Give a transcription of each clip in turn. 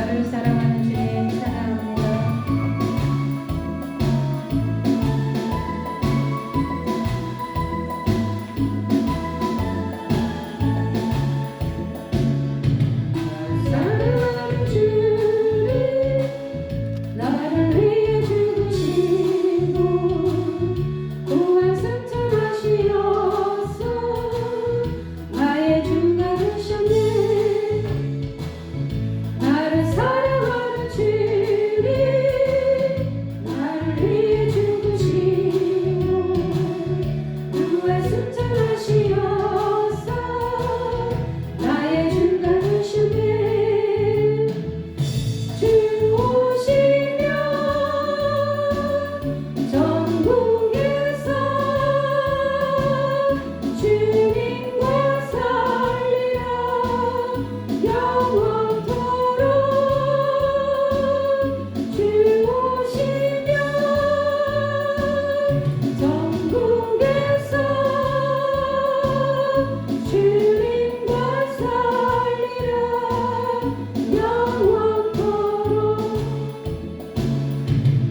나를 사랑하는 주님 찬양합니다. 사랑하는 주님 나를 위해 죽으시고 구원 승천하시어서 나의 주가 되셨네. 나를 사랑하는 주님 나를 위해 죽으시고 구원 승천하시어서 나의 주가 되셨네. 주 오시면 전국에서 주님과 살리라 영원토록. 주 오시면 전국에서 주님과 살리라 영원토록.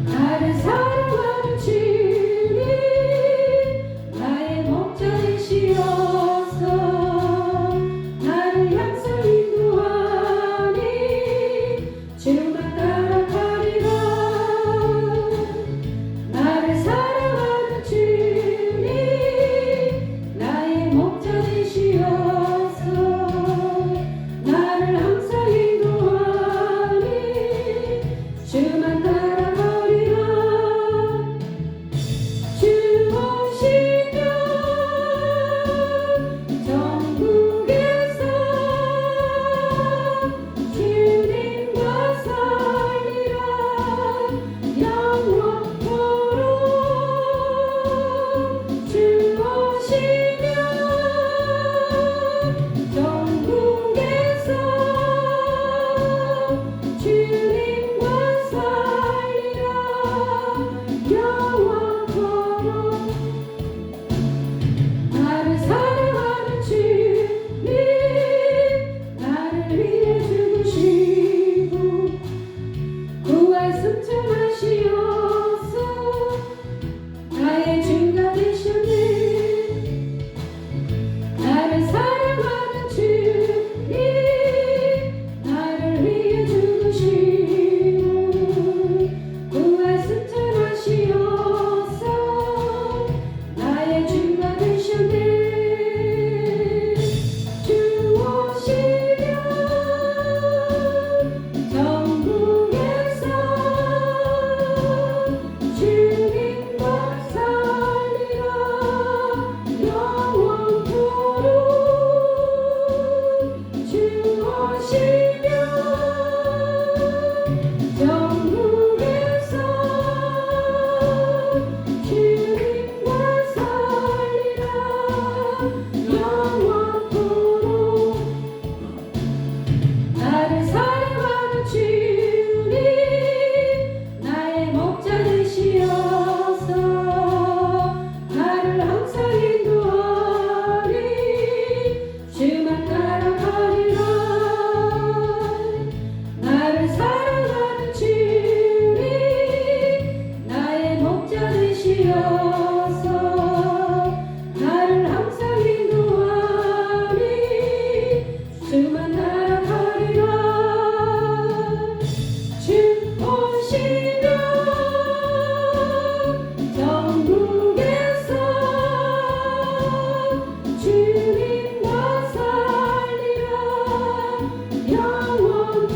나를 사랑하는 주님 나의 목자 되시어서 나를 향상 인도하니 주만 따라가리라. 나를 사랑하는 주님 나의 목자 되시어서 나를 항상 인도하니 주만 따라가리라. 주 오시면 전국에서 주님과 살리라 영원토록. 주 오시면 전국에서 주님과 살리라 영원토록. 나를 사랑하는 주님 나를 위해 죽으시고 구원 승천하시어서 나의 주가 되셨네. 나를 사랑하는 주님 나를 위해 죽으시고 구원 승천하시어서 나의 주가 되셨네. 주 오시면 전국에서 주님과 살리라 영원토록. 주 오시면 전국에서 주님과 살리라 영원토록. 나를 사랑하는 주님 나의 목자 되시어서 나를 항상 인도하니 주만 따라가리라. 나를 사랑하는 주님 나의 목자 되시어서 나를 항상 인도하니 주만 따라가리라. 주 오시면 전국에서 주님과 살리라 영원토록.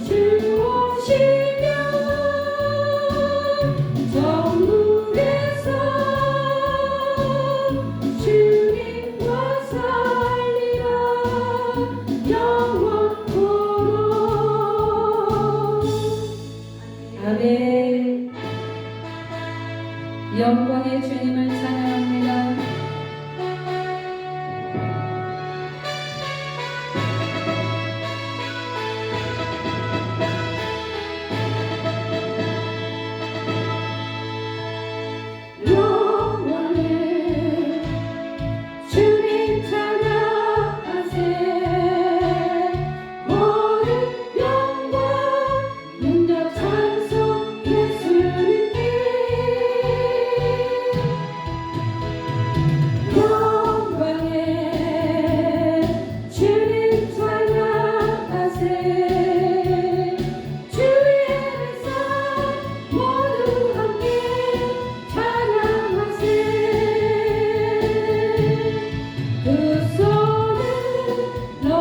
주 오시면 전국에서 주님과 살리라 영원토록. 아멘. 영광의 주님을 찬양합니다. 영원의 주님 찬양하세.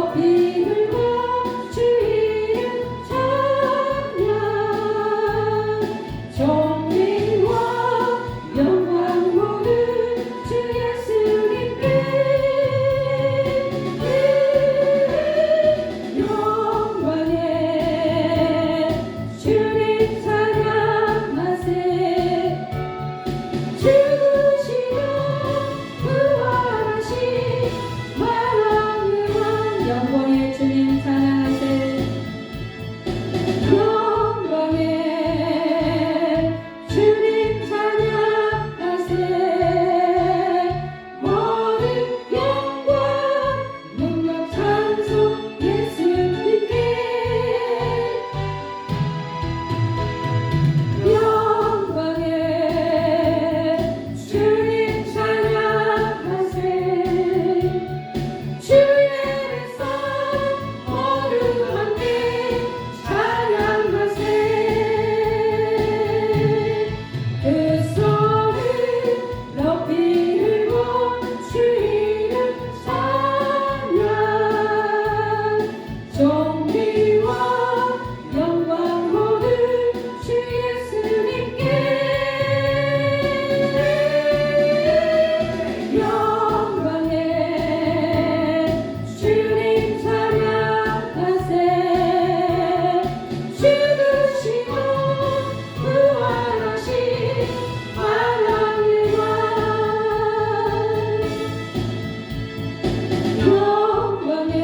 높이 들고 주 이름 찬양 존귀와 영광 모두 주 예수님께 영광에 주님 찬양하세 죽으시고 부활하신 만왕의 왕 영광의 주님 찬양하세 영광의 주님 찬양하세 모든 영광 능력 찬송 예수님께 영광의 주님 찬양하세 주의 백성 모두 함께 찬양하세 그 손을 높이 들고 주 이름 찬양 존귀와 영광 모두 주 예수님께 영광의 주님 찬양하세 죽으시고 부활하신 만왕의 왕 영광의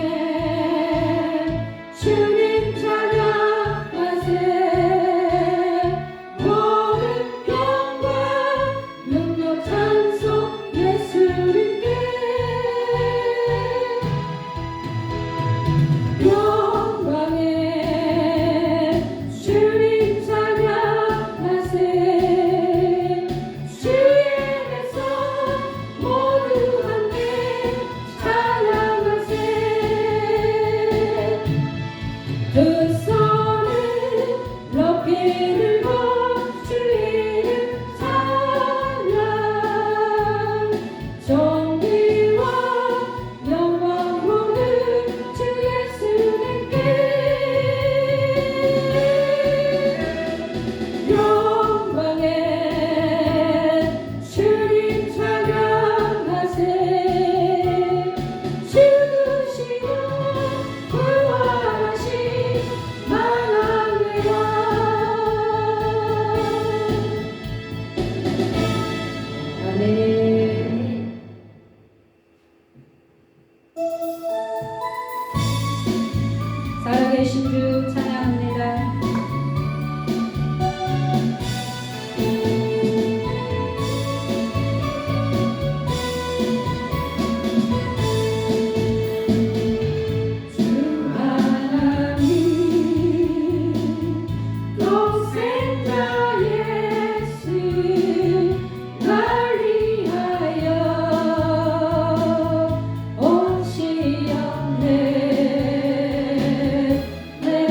주님 찬양하세 모든 영광 능력 찬송 예수님께 영광의 주님 찬양하세 주의 백성 모두 함께 찬양하세 그 손을 높이 들고 주 이름 찬양 존귀와 영광 모두 주 예수님께 영광의 주님 찬양하세 죽으시고 부활하신 만왕의 왕 아멘. 살아계신 주 찬양합니다. 주 하나님 독생자 예수 날 위하여 오시었네 내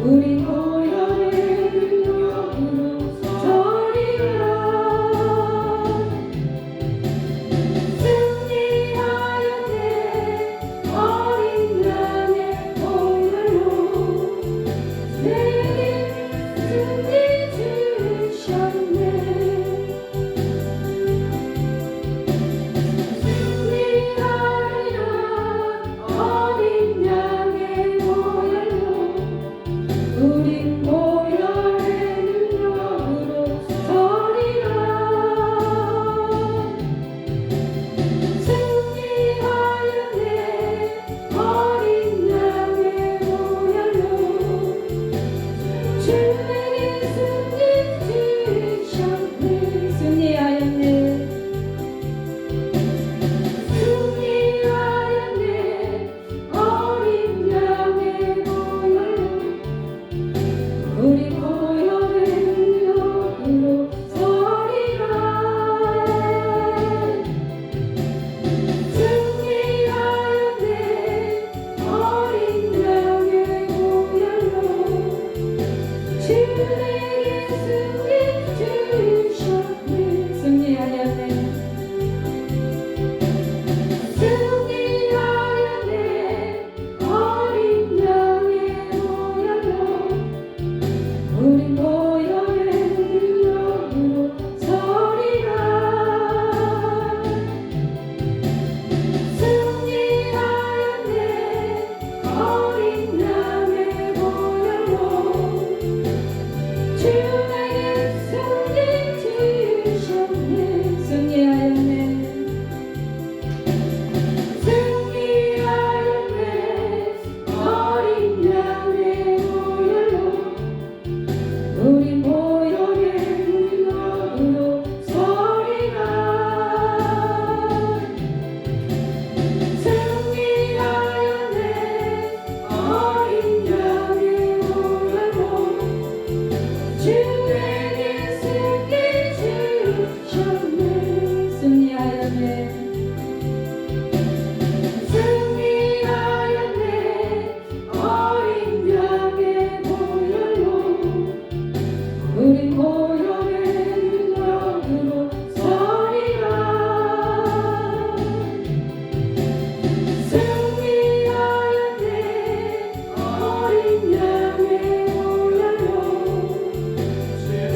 우리 고열의 능력으로 서리라. 승리하였네. 어린 양의 보혈로 내게 승리 주셨네. 승리하리라. 어린 양의 보혈로 우린 보혈의 능력으로 서리라. 승리하였네. 어린 양의 보혈로 주에게 승리 주셨네. 승리하였네. 승리하였네. 어린 양의 보혈로 우리 보혈의 능력으로 서리라. 승리하였네. 어린 양의 보혈로 주에게 승리 주셨네. 승리하였네. 승리하였네. 어린 양의 보혈로 우리 보혈의 능력으로 서리라. 승리하였네. 어린 양의 보혈로 주에게 승리 주셨네. 승리하였네. 승리하였네. 어린 양의 보혈로 우리 보혈의 능력으로 서리라. 승리하였네. 어린 양의 보혈로 주에게 승리 주셨네. 승리하였네. 승리하였네. 어린 양의 보혈로 우리 보혈의 능력으로 서리라. 승리하였네. 어린 양의 보혈로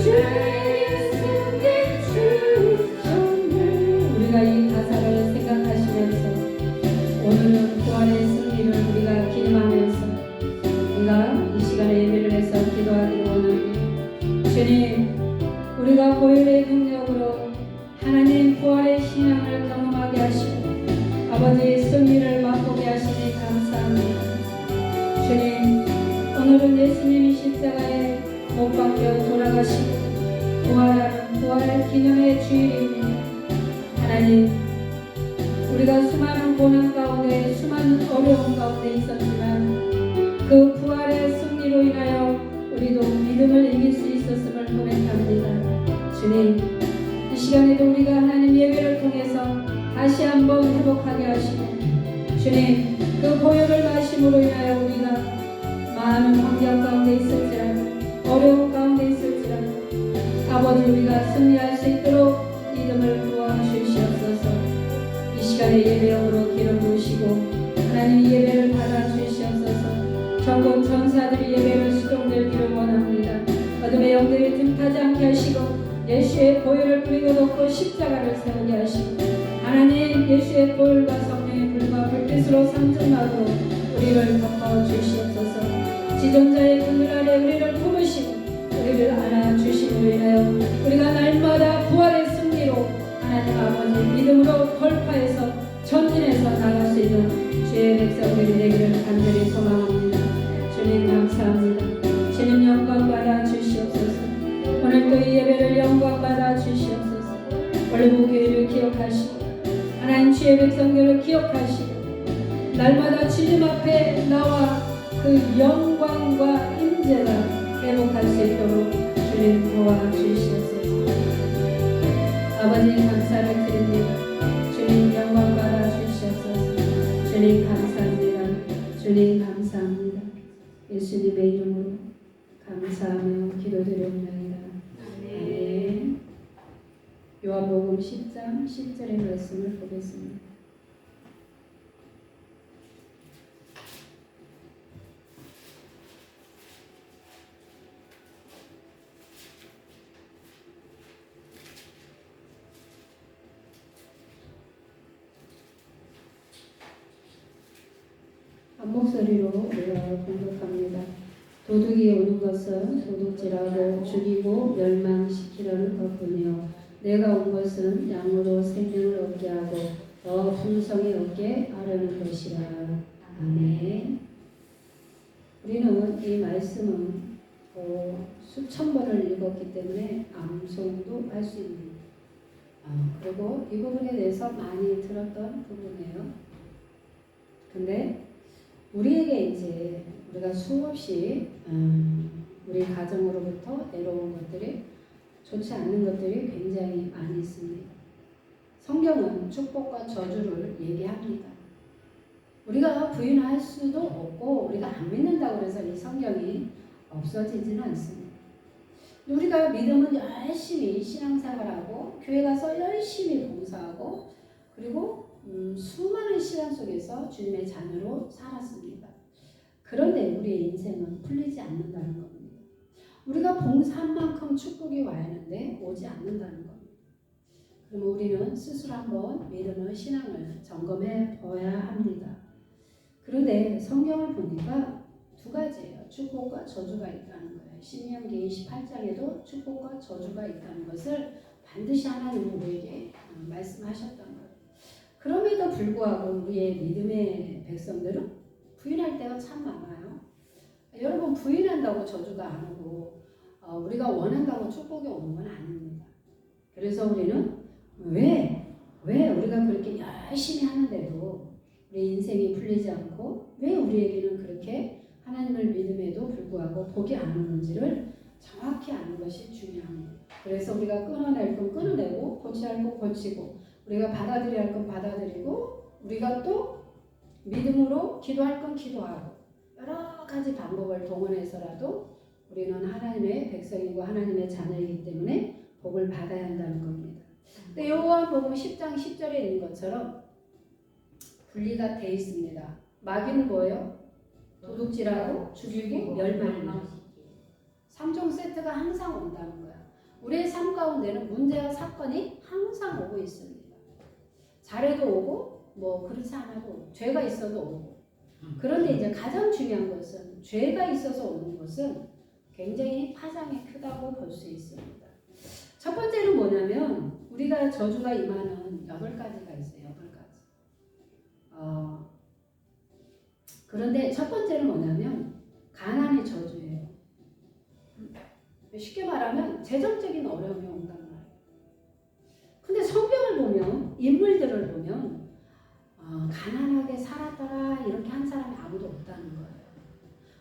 주에게 승리 주셨네. 우리가 이 가사를 생각하시면서 오늘은 부활의 승리를 우리가 기념하면서 우리가 이 시간에 예배를 해서 기도하기를 원합니다. 주님, 우리가 보혈의 능력으로 하나님 부활의 신앙을 경험하게 하시고 아버지의 승리를 맛보게 하시니 감사합니다. 주님, 오늘은 예수님이 십자가에 못 박혀 돌아가시고 부활하는 부활 기념의 주일입니다. 하나님, 우리가 수많은 고난 가운데 수많은 어려움 가운데 있었지만 그 부활의 승리로 인하여 우리도 믿음을 이길 수 있었음을 고백합니다. 주님, 이 시간에도 우리가 하나님 예배를 통해서 다시 한번 회복하게 하시고 주님, 그 보혈을 마심으로 인하여 우리가 많은 환경 가운데 있을지라도 어려움 가운데 있을지라도 아버지 우리가 승리할 수 있도록 믿음을 부어 주시옵소서. 이 시간에 예배역으로 기름 부으시고 하나님 예배를 받아 주시옵소서. 전국 전사들이 예배를 수종들기를 원합니다. 어둠의 영들이 틈타지 않게 하시고 예수의 보혈을 뿌리고 놓고 십자가를 세우게 하시고 하나님 예수의 보혈과 성령의 불과 불빛으로 상징하고 우리를 덮어 주시옵소서. 지존자의 그늘 아래 우리를 품으시고 우리를 안아주심으로 인하여 우리가 날마다 부활의 승리로 하나님 아버지 믿음으로 돌파해서 전진해서 나갈 수 있는 주의 백성들이 되기를 간절히 소망합니다. 주님 감사합니다. 주님 영광 받아 주시옵소서. 오늘도 이 예배를 영광 받아 주시옵소서. 올리브교회를 기억하시고 하나님 주의 백성들을 기억하시고 날마다 주님 앞에 나와 그 영광과 임재가 회복할 수 있도록 주님 도와주시옵소서. 아버지 감사를 드립니다. 주님 영광 받아 주시옵소서. 주님 감사합니다. 주님 감사합니다. 예수님의 이름으로 감사하며 기도드리옵나이다. 아멘. 요한복음 10장 10절의 말씀을 보겠습니다. 한 목소리로 우리가 공격합니다. 도둑이 오는 것은 도둑질하고 죽이고 멸망시키려는 것뿐이요 내가 온 것은 양으로 생명을 얻게 하고 더 풍성히 얻게 하려는 것이라. 아멘. 우리는 이 말씀은 수천 번을 읽었기 때문에 암송도 할 수 있는 그리고 이 부분에 대해서 많이 들었던 부분이에요. 근데 우리에게 이제 우리가 수없이 우리 가정으로부터 내려온 것들이 좋지 않는 것들이 굉장히 많이 있습니다. 성경은 축복과 저주를 얘기합니다. 우리가 부인할 수도 없고 우리가 안 믿는다고 해서 이 성경이 없어지지는 않습니다. 우리가 믿음은 열심히 신앙생활하고 교회 가서 열심히 봉사하고 그리고 수많은 시간 속에서 주님의 자녀로 살았습니다. 그런데 우리의 인생은 풀리지 않는다는 겁니다. 우리가 봉사한 만큼 축복이 와야 하는데 오지 않는다는 겁니다. 그러면 우리는 스스로 한번 믿음을 신앙을 점검해 봐야 합니다. 그런데 성경을 보니까 두 가지예요. 축복과 저주가 있다는 거예요. 신명기 28장에도 축복과 저주가 있다는 것을 반드시 하나님은 우리에게 말씀하셨던 거예요. 그럼에도 불구하고 우리의 믿음의 백성들은 부인할 때가 참 많아요. 여러분 부인한다고 저주가 안 오고 우리가 원한다고 축복이 오는 건 아닙니다. 그래서 우리는 왜 우리가 그렇게 열심히 하는데도 우리 인생이 풀리지 않고 왜 우리에게는 그렇게 하나님을 믿음에도 불구하고 복이 안 오는지를 정확히 아는 것이 중요합니다. 그래서 우리가 끊어낼 건 끊어내고 고쳐야 할 건 고치고 우리가 받아들여야 할 건 받아들이고 우리가 또 믿음으로 기도할 건 기도하고 여러 가지 방법을 동원해서라도 우리는 하나님의 백성이고 하나님의 자녀이기 때문에 복을 받아야 한다는 겁니다. 근데 요한복음 10장 10절에 있는 것처럼 분리가 돼 있습니다. 마귀는 뭐예요? 도둑질하고 죽이고 멸망이에요. 3종 세트가 항상 온다는 거야. 우리의 삶 가운데는 문제와 사건이 항상 오고 있습니다. 잘해도 오고 뭐 그렇지 않아도 죄가 있어도 오고. 그런데 이제 가장 중요한 것은 죄가 있어서 오는 것은 굉장히 파장이 크다고 볼 수 있습니다. 첫 번째는 뭐냐면 우리가 저주가 임하는 8가지가 있어요. 8가지. 그런데 첫 번째는 뭐냐면 가난의 저주예요. 쉽게 말하면 재정적인 어려움이 온단 말이에요. 근데 성경을 보면 인물들을 보면 가난하게 살았더라 이렇게 한 사람이 아무도 없다는 거예요.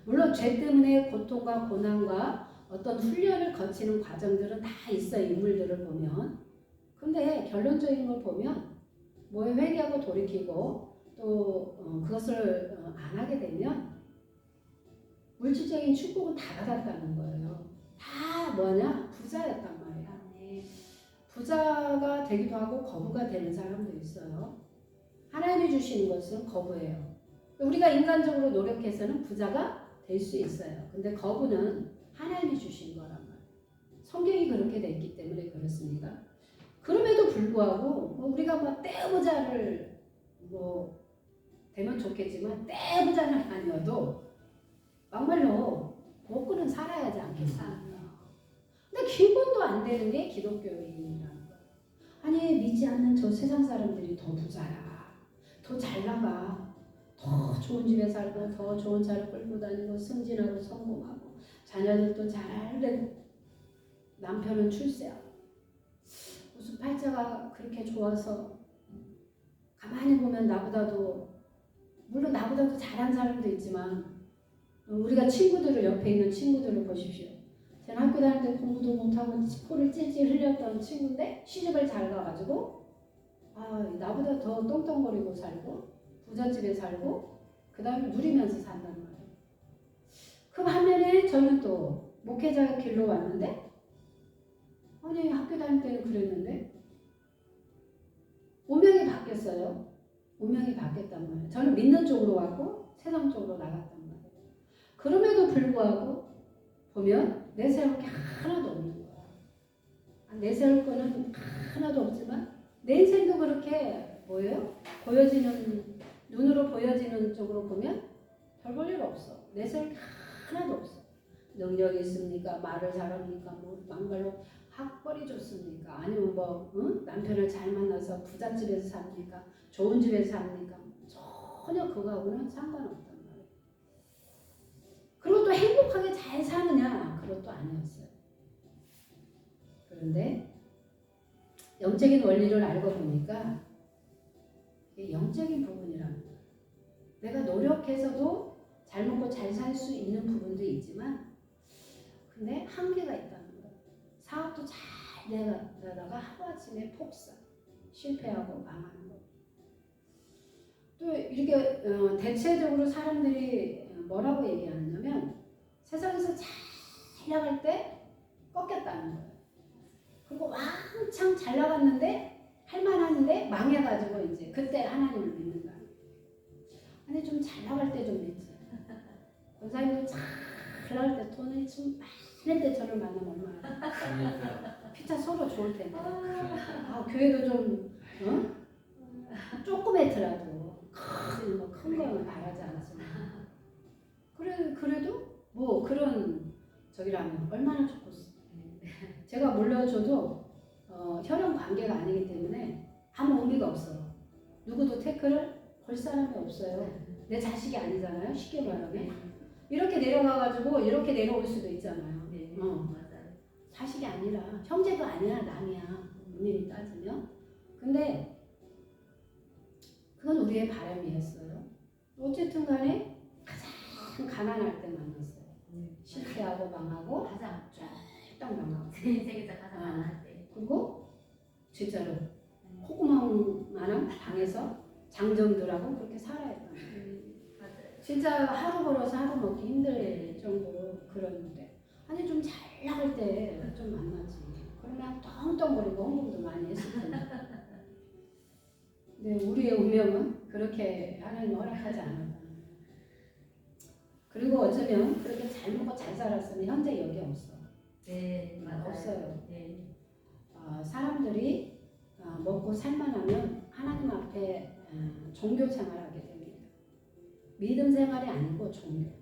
물론 죄 때문에 고통과 고난과 어떤 훈련을 거치는 과정들은 다 있어요. 인물들을 보면. 근데 결론적인 걸 보면 뭐에 회개하고 돌이키고 또 그것을 안 하게 되면 물질적인 축복은 다 받았다는 거예요. 다 뭐냐? 부자였단 말이야. 부자가 되기도 하고 거부가 되는 사람도 있어요. 하나님이 주시는 것은 거부예요. 우리가 인간적으로 노력해서는 부자가 될 수 있어요. 근데 거부는 하나님이 주신 거란 말이에요. 성경이 그렇게 됐기 때문에 그렇습니다. 그럼에도 불구하고 우리가 뭐 떼부자를 뭐 되면 좋겠지만 떼부자는 아니어도 막말로 먹고는 살아야지 않겠습니까? 근데 기본도 안 되는 게 기독교인이라는 거예요. 아니 믿지 않는 저 세상 사람들이 더 부자야. 더 잘 나가. 더 좋은 집에 살고 더 좋은 차를 끌고 다니고 승진하고 성공하고 자녀들도 잘 되고 남편은 출세하고 무슨 팔자가 그렇게 좋아서 가만히 보면 나보다도 물론 나보다도 잘한 사람도 있지만 우리가 친구들을 옆에 있는 친구들을 보십시오. 저는 학교 다닐 때 공부도 못하고 코를 찔찔 흘렸던 친구인데 시집을 잘 가가지고 나보다 더 똥똥거리고 살고 부잣집에 살고 그 다음에 누리면서 산단 말이에요. 그 반면에 저는 또 목회자의 길로 왔는데 아니 학교 다닐 때는 그랬는데 운명이 바뀌었어요. 운명이 바뀌었단 말이에요. 저는 믿는 쪽으로 왔고 세상 쪽으로 나갔단 말이에요. 그럼에도 불구하고 보면 내세울 게 하나도 없는 거야. 내세울 거는 하나도 없지만 내 인생도 그렇게 뭐예요? 보여지는 눈으로 보여지는 쪽으로 보면 별 볼 일 없어. 내세울 게 하나도 없어. 능력이 있습니까? 말을 잘합니까? 뭐 막말로 학벌이 좋습니까? 아니면 뭐 남편을 잘 만나서 부잣집에서 삽니까? 좋은 집에서 삽니까? 전혀 그거하고는 상관없단 말이에요. 그리고 또 행복하게 잘 사느냐? 그것도 아니었어요. 그런데 영적인 원리를 알고 보니까 이게 영적인 부분이란 거예요. 내가 노력해서도 잘 먹고 잘 살 수 있는 부분도 있지만 근데 한계가 있다는 거예요. 사업도 잘 되다가 하루아침에 폭삭 실패하고 망하는 거예요. 또 이렇게 대체적으로 사람들이 뭐라고 얘기하냐면 세상에서 잘 나갈 때 꺾였다는 거예요. 그리고 왕창 잘 나갔는데 할만한데 망해가지고 이제 그때 하나님을 믿는다. 아니 좀 잘 나갈 때 좀 믿지. 권사님도 잘 나갈 때 돈이 좀 많을 때 저를 만나면 얼마나 피차 서로 좋을 텐데. 교회도 좀 조그맣더라도 큰 거는 바라지 않았으면. 그래도 뭐 그런 저기라면 얼마나 좋겠어. 제가 물려줘도 혈연 관계가 아니기 때문에 아무 의미가 없어. 누구도 태클을 걸 사람이 없어요. 내 자식이 아니잖아요. 쉽게 말하면. 이렇게 내려가가지고 이렇게 내려올 수도 있잖아요. 맞아요. 자식이 아니라 형제도 아니야 남이야. 엄밀히 따지면. 근데 그건 우리의 바람이었어요. 어쨌든 간에 가장 가난할 때 만났어요. 실패하고 망하고 가장 딱 망하고. 제 인생에서 가장 가난할 때. 그리고 진짜로 콧구멍만한 방에서 장정들하고 그렇게 살아야 돼. 맞아요. 진짜 하루 벌어서 하루 먹기 힘들 정도로 그러는데 아니 좀 잘 나갈 때 좀 만나지. 그러면 떵떵거리고 헌금도 많이 했을 텐데. 근데 우리의 운명은 그렇게 하나님 허락하지 않았다. 그리고 어쩌면 그렇게 잘 먹고 잘 살았으면 현재 여기 없어. 네, 맞아요. 없어요. 네. 사람들이 먹고 살만하면 하나님 앞에 종교 생활하게 됩니다. 믿음 생활이 아니고 종교.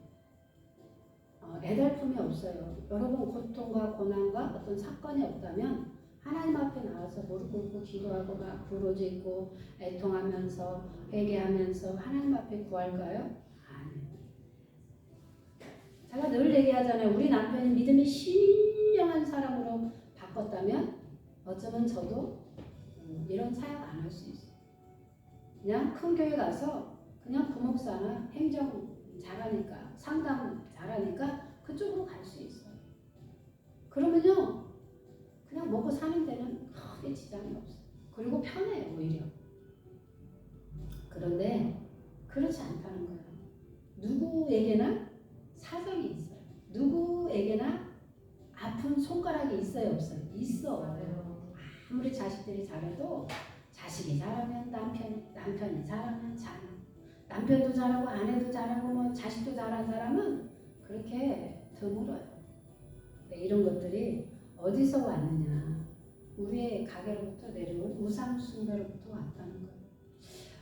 애달픔이 없어요. 여러분 고통과 고난과 어떤 사건이 없다면 하나님 앞에 나와서 무릎 꿇고 기도하고 막 부르짖고 애통하면서 회개하면서 하나님 앞에 구할까요? 아니에요. 제가 늘 얘기하잖아요. 우리 남편이 믿음이 신령한 사람으로 바꿨다면 어쩌면 저도 이런 사역 안 할 수 있어요. 그냥 큰 교회 가서 그냥 부목사나 행정 잘하니까 상담 잘하니까 그쪽으로 갈 수 있어요. 그러면요 그냥 먹고 사는 데는 크게 지장이 없어요. 그리고 편해요 오히려. 그런데 그렇지 않다는 거예요. 누구에게나 사정이 있어요. 누구에게나 아픈 손가락이 있어요 없어요? 있어. 아무리 자식들이 잘해도 자식이 잘하면 남편이 잘하면 자녀, 남편도 잘하고 아내도 잘하고 뭐 자식도 잘한 사람은 그렇게 드물어요. 이런 것들이 어디서 왔느냐? 우리의 가게로부터 내려온 우상 숭배로부터 왔다는 거예요.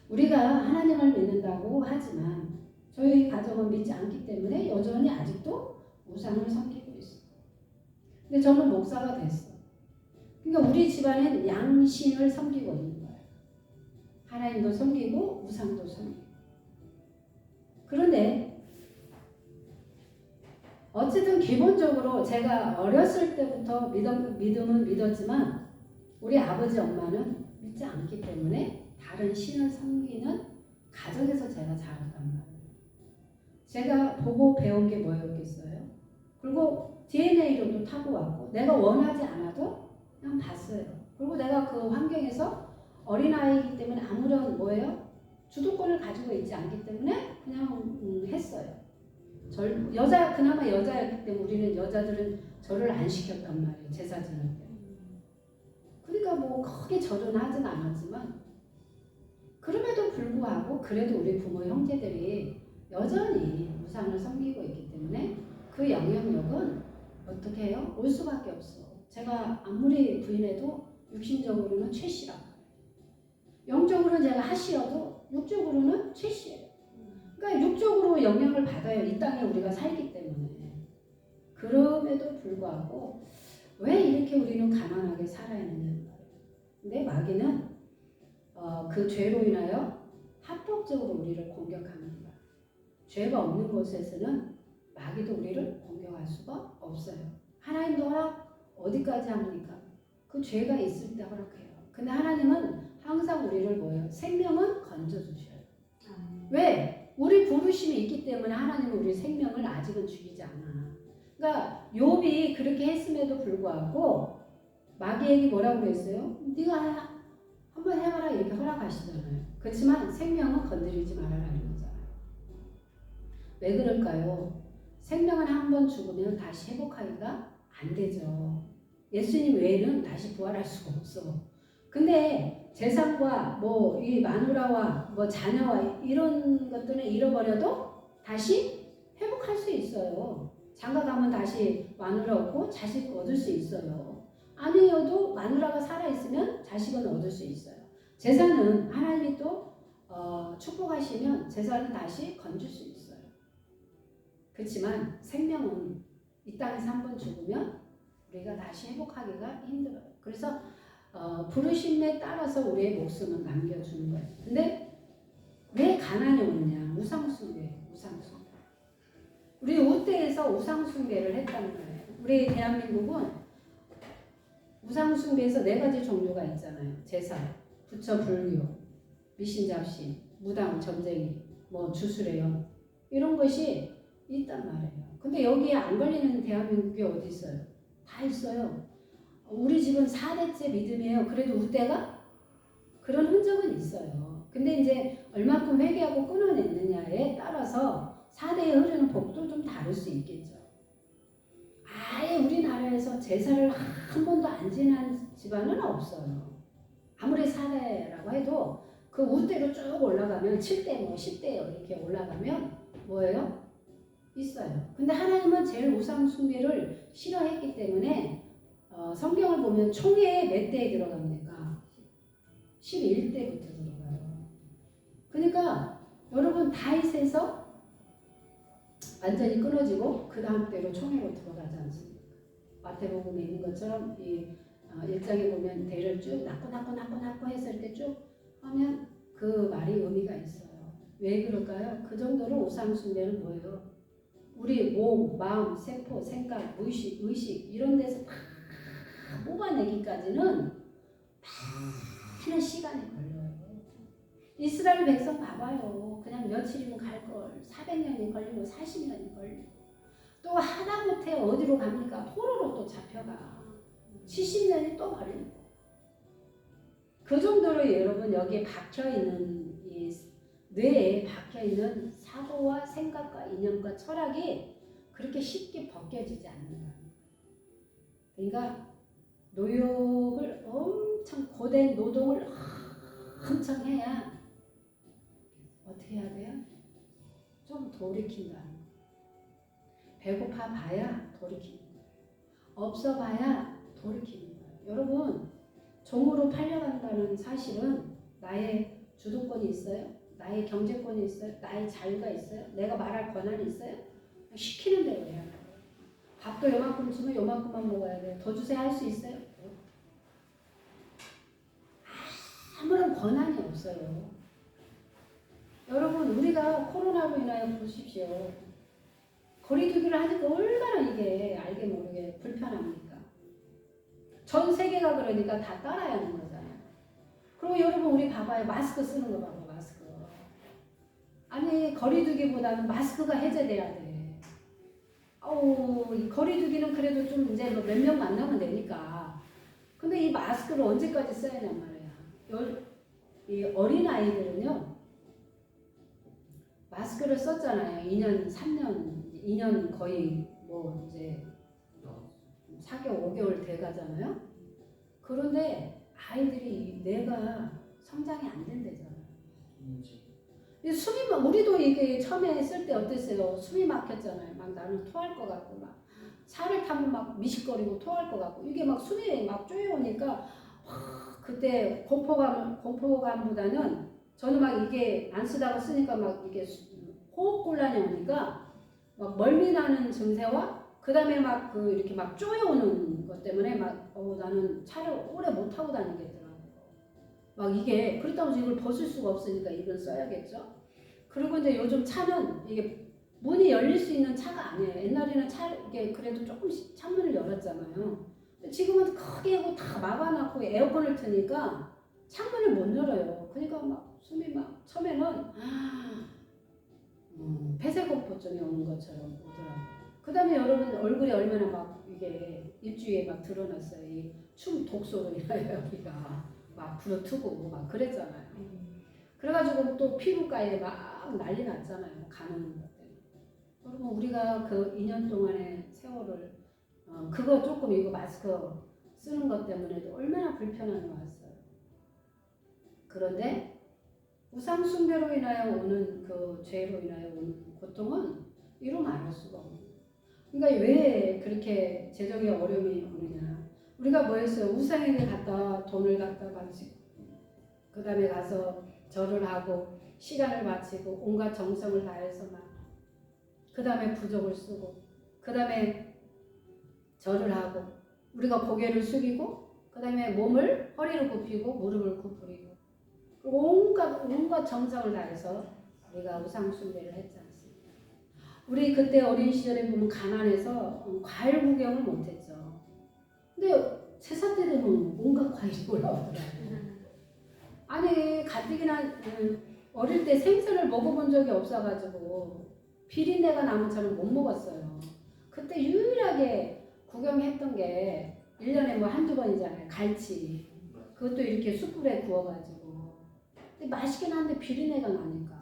우리가 하나님을 믿는다고 하지만 저희 가정은 믿지 않기 때문에 여전히 아직도 우상을 섬기고 있어요. 근데 저는 목사가 됐어. 그러니까 우리 집안엔 양신을 섬기고 있는 거예요. 하나님도 섬기고 우상도 섬기고. 그런데 어쨌든 기본적으로 제가 어렸을 때부터 믿음은 믿었지만 우리 아버지 엄마는 믿지 않기 때문에 다른 신을 섬기는 가정에서 제가 자랐단 말이에요. 제가 보고 배운 게 뭐였겠어요? 그리고 DNA로도 타고 왔고 내가 원하지 않아도 그냥 봤어요. 그리고 내가 그 환경에서 어린아이이기 때문에 아무런 주도권을 가지고 있지 않기 때문에 그냥 했어요. 그나마 여자였기 때문에 우리는 여자들은 절을 안 시켰단 말이에요. 제사 지낼 때. 그러니까 뭐 크게 절은 하진 않았지만 그럼에도 불구하고 그래도 우리 부모 형제들이 여전히 우상을 섬기고 있기 때문에 그 영향력은 어떻게 해요? 올 수밖에 없어. 제가 아무리 부인해도 육신적으로는 최씨라. 영적으로는 제가 하시어도 육적으로는 최씨예요. 그러니까 육적으로 영향을 받아요. 이 땅에 우리가 살기 때문에. 그럼에도 불구하고 왜 이렇게 우리는 가난하게 살아야 하느냐. 근데 마귀는 그 죄로 인하여 합법적으로 우리를 공격합니다. 죄가 없는 곳에서는 마귀도 우리를 공격할 수가 없어요. 하나님도 허락 어디까지 합니까? 그 죄가 있을 때 허락해요. 근데 하나님은 항상 우리를 뭐예요? 생명은 건져주셔요. 왜? 우리 부르심이 있기 때문에 하나님은 우리 생명을 아직은 죽이지 않아. 그러니까 욥이 그렇게 했음에도 불구하고 마귀에게 뭐라고 그랬어요? 네가 한번 해봐라 이렇게 허락하시잖아요. 그렇지만 생명은 건드리지 말아라 이러잖아요. 왜 그럴까요? 생명은 한번 죽으면 다시 회복하기가 안 되죠. 예수님 외에는 다시 부활할 수가 없어. 근데 재산과 뭐 이 마누라와 뭐 자녀와 이런 것들은 잃어버려도 다시 회복할 수 있어요. 장가 가면 다시 마누라 얻고 자식 얻을 수 있어요. 아니어도 마누라가 살아있으면 자식은 얻을 수 있어요. 재산은 하나님이 또 축복하시면 재산은 다시 건질 수 있어요. 그렇지만 생명은 이 땅에서 한번 죽으면 우리가 다시 회복하기가 힘들어요. 그래서 부르심에 따라서 우리의 목숨은 남겨주는 거예요. 근데 왜 가난이 오느냐? 우상숭배. 우리 우때에서 우상숭배를 했다는 거예요. 우리 대한민국은 우상숭배에서 4가지 종류가 있잖아요. 제사, 부처, 불교, 미신잡신, 무당, 점쟁이, 뭐 주수래요. 이런 것이 있단 말이에요. 근데 여기에 안 걸리는 대한민국이 어디 있어요? 다 있어요. 우리 집은 4대째 믿음이에요. 그래도 우때가 그런 흔적은 있어요. 근데 이제 얼마큼 회개하고 끊어냈느냐에 따라서 4대에 흐르는 법도 좀 다를 수 있겠죠. 아예 우리나라에서 제사를 한 번도 안 지난 집안은 없어요. 아무리 4대라고 해도 그 우대로 쭉 올라가면 7대 뭐 10대 이렇게 올라가면 뭐예요? 있어요. 근데 하나님은 제일 우상 숭배를 싫어했기 때문에 성경을 보면 총회 몇 대에 들어갑니까? 11대부터 들어가요. 그러니까 여러분 다윗에서 완전히 끊어지고 그 다음 때로 총회로 들어가지 않습니까? 마태복음에 있는 것처럼 이 1장에 보면 대를 쭉 낳고 해서 이렇게 쭉 하면 그 말이 의미가 있어요. 왜 그럴까요? 그 정도로 우상숭배는 뭐예요? 우리 몸, 마음, 세포, 생각, 의식 이런 데서 다 뽑아내기까지는 많은 시간이 걸려요. 이스라엘 백성 봐봐요. 그냥 며칠이면 갈걸 400년이 걸리고 40년이 걸리고 또 하다못해 어디로 갑니까? 포로로 또 잡혀가 70년이 또 걸리고 그 정도로 여러분 여기에 박혀있는 이 뇌에 박혀있는 사고와 생각과 이념과 철학이 그렇게 쉽게 벗겨지지 않는다. 그러니까 노역을 엄청 고된 노동을 엄청 해야 어떻게 해야 돼요? 좀 돌이킨다. 배고파 봐야 돌이키는 거예요. 없어 봐야 돌이키는 거예요. 여러분 종으로 팔려간다는 사실은 나의 주도권이 있어요? 나의 경제권이 있어요? 나의 자유가 있어요? 내가 말할 권한이 있어요? 시키는 대로 해야 돼요. 밥도 요만큼 주면 요만큼만 먹어야 돼요. 더 주세요 할 수 있어요? 아무런 권한이 없어요. 여러분 우리가 코로나로 인하여 보십시오. 거리두기를 하니까 얼마나 이게 알게 모르게 불편합니까? 전 세계가 그러니까 다 따라야 하는 거잖아요. 그리고 여러분 우리 봐봐요. 마스크 쓰는 거 봐봐. 마스크. 아니 거리두기보다는 마스크가 해제돼야 돼. 이 거리두기는 그래도 좀 이제 몇 명 만나면 되니까. 근데 이 마스크를 언제까지 써야 하냔 말이야. 이 어린 아이들은요. 마스크를 썼잖아요. 2년, 3년 2년 거의 뭐 이제 4개월, 5개월 돼 가잖아요. 그런데 아이들이 뇌가 성장이 안 된대잖아요. 이 숨이 막 우리도 이게 처음에 했을 때 어땠어요? 숨이 막혔잖아요. 막 나는 토할 것 같고 막 차를 타면 막 미식거리고 토할 것 같고 이게 막 숨이 막 쪼여오니까 그때 공포감보다는 저는 막 이게 안 쓰다가 쓰니까 막 이게 호흡곤란이 오니까 막 멀미 나는 증세와 그 다음에 막 그 이렇게 막 쪼여오는 것 때문에 막 나는 차를 오래 못 타고 다니겠더라고요. 막 이게 그렇다고 해서 이걸 벗을 수가 없으니까 이걸 써야겠죠. 그리고 이제 요즘 차는 이게 문이 열릴 수 있는 차가 아니에요. 옛날에는 이게 그래도 조금씩 창문을 열었잖아요. 지금은 크게 하고 다 막아놨고 에어컨을 트니까 창문을 못 열어요. 그러니까 막 숨이 막 처음에는 폐쇄공포증이 오는 것처럼 오더라고요. 그 다음에 여러분 얼굴이 얼마나 막 이게 입주위에 막 드러났어요. 이 춤 독소로 인하여 여기가 막 부러트고 막 그랬잖아요. 그래가지고 또 피부과에 막 난리 났잖아요. 가는 것 때문에. 여러분 우리가 그 2년 동안의 세월을 그거 조금 이거 마스크 쓰는 것 때문에도 얼마나 불편한 거 같아요. 그런데 우상 숭배로 인하여 오는 그 죄로 인하여 오는 고통은 이루 말할 수가 없는 거예요. 그러니까 왜 그렇게 재정의 어려움이 오느냐. 우리가 뭐 했어요? 우상에게 갖다 돈을 갖다 바치고 그 다음에 가서 절을 하고 시간을 바치고 온갖 정성을 다해서 막 그 다음에 부적을 쓰고 그 다음에 절을 하고 우리가 고개를 숙이고 그 다음에 몸을 허리를 굽히고 무릎을 굽히고 온갖 정성을 다해서 우리가 우상 숭배를 했지 않습니까? 우리 그때 어린 시절에 보면 가난해서 과일 구경을 못했죠. 근데 제사 때 되면 온갖 과일이 올라오더라고요. 아니 가뜩이나 어릴 때 생선을 먹어본 적이 없어가지고 비린내가 나면 저는 못 먹었어요. 그때 유일하게 구경했던 게 1년에 뭐 한두 번이잖아요. 갈치. 그것도 이렇게 숯불에 구워가지고. 근데 맛있긴 한데 비린내가 나니까.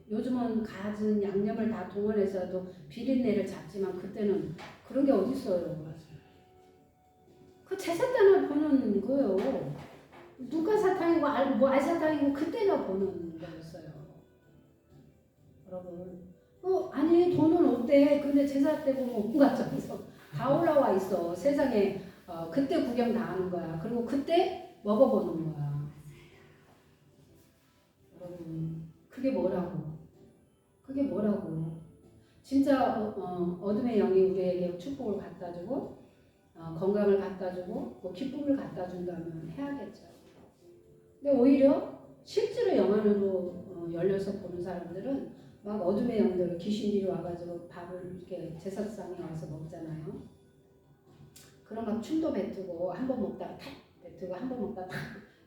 요즘은 갖은 양념을 다 동원해서도 비린내를 잡지만 그때는 그런 게 어디 있어요. 그 제사 때나 보는 거예요. 누가 사탕이고 뭐 알사탕이고 그때나 보는 거였어요. 여러분. 아니 돈은 없대. 근데 제사 때 보면 온갖 점에서 다 올라와 있어. 세상에 그때 구경 다 하는 거야. 그리고 그때 먹어보는 거야. 여러분 그게 뭐라고? 그게 뭐라고? 진짜 어둠의 영이 우리에게 축복을 갖다 주고 건강을 갖다 주고 뭐 기쁨을 갖다 준다면 해야겠죠. 근데 오히려 실제로 영안으로 열려서 보는 사람들은 막 어둠의 영들 귀신들이 와가지고 밥을 이렇게 제사상에 와서 먹잖아요. 그럼 막 춤도 뱉고 한 번 먹다가 탁 뱉고 한 번 먹다가 탁.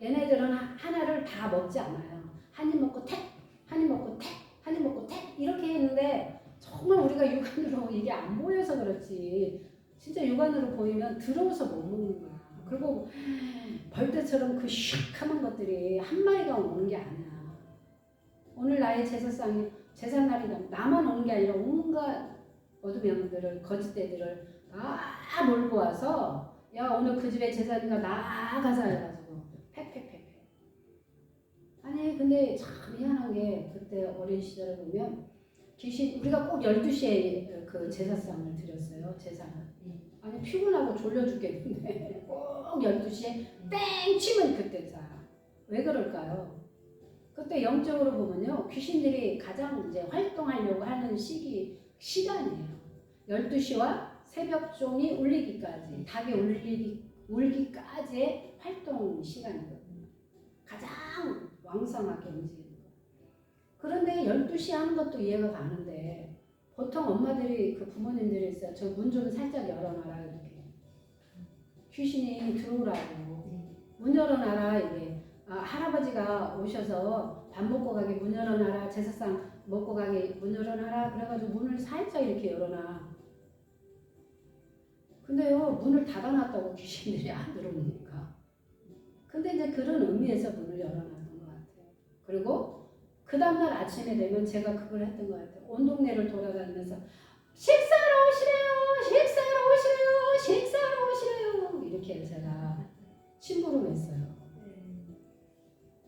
얘네들은 하나를 다 먹지 않아요. 한 입 먹고 탁, 한 입 먹고 탁, 한 입 먹고 탁 이렇게 했는데 정말 우리가 육안으로 이게 안 보여서 그렇지 진짜 육안으로 보이면 더러워서 못 먹는 거야. 그리고 벌떼처럼 그 슉하는 것들이 한 마리가 오는 게 아니야. 오늘 나의 제사상이 제삿날이다. 나만 오는 게 아니라 온갖 어둠의 영들을 거짓대들을 다 몰고 와서 야 오늘 그 집에 제사니까 나가자 해가지고 팩팩팩팩. 아니 근데 참 미안한 게 그때 어린 시절에 보면 귀신 우리가 꼭 12시에 그 제사상을 드렸어요. 제사는. 아니 피곤하고 졸려 죽겠는데 꼭 12시에 땡 치면 그때 자. 왜 그럴까요? 그때 영적으로 보면요. 귀신들이 가장 이제 활동하려고 하는 시간이에요. 12시와 새벽종이 울리기까지, 닭이 울기까지의 활동 시간이거든요. 가장 왕성하게 움직이는 거. 그런데 12시 하는 것도 이해가 가는데 보통 엄마들이 그 부모님들이 있어요. 저 문 좀 살짝 열어놔라 이렇게. 귀신이 들어오라고. 문 열어놔라 이게. 할아버지가 오셔서 밥 먹고 가게 문 열어놔라. 제사상 먹고 가게 문 열어놔라. 그래가지고 문을 살짝 이렇게 열어놔. 근데요 문을 닫아놨다고 귀신들이 안 들어오니까. 근데 이제 그런 의미에서 문을 열어놨던 것 같아요. 그리고 그 다음날 아침에 되면 제가 그걸 했던 것 같아요. 온 동네를 돌아다니면서 식사하러 오시래요. 식사하러 오시래요. 식사하러 오시래요. 이렇게 제가 심부름했어요.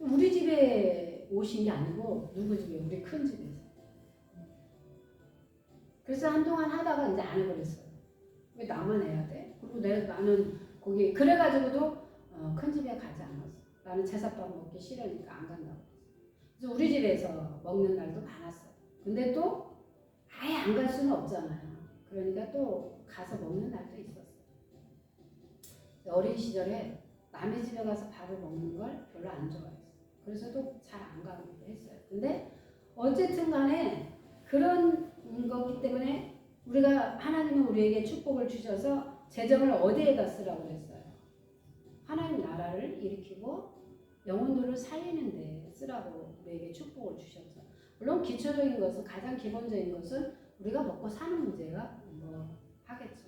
우리 집에 오신 게 아니고 누구 집에? 우리 큰 집에서. 그래서 한동안 하다가 이제 안 해버렸어요. 왜 나만 해야 돼? 그리고 나는 거기 그래가지고도 큰 집에 가지 않았어. 나는 제사밥 먹기 싫으니까 안 간다고. 그래서 우리 집에서 먹는 날도 많았어. 근데 또 아예 안 갈 수는 없잖아요. 그러니까 또 가서 먹는 날도 있었어. 어린 시절에 남의 집에 가서 밥을 먹는 걸 별로 안 좋아했어. 그래서도 잘 안 가기도 했어요. 근데 어쨌든 간에 그런 거기 때문에 우리가 하나님은 우리에게 축복을 주셔서 재정을 어디에다 쓰라고 그랬어요? 하나님 나라를 일으키고 영혼들을 살리는 데 쓰라고 우리에게 축복을 주셨죠. 물론 기초적인 것은 가장 기본적인 것은 우리가 먹고 사는 문제가 뭐 하겠죠.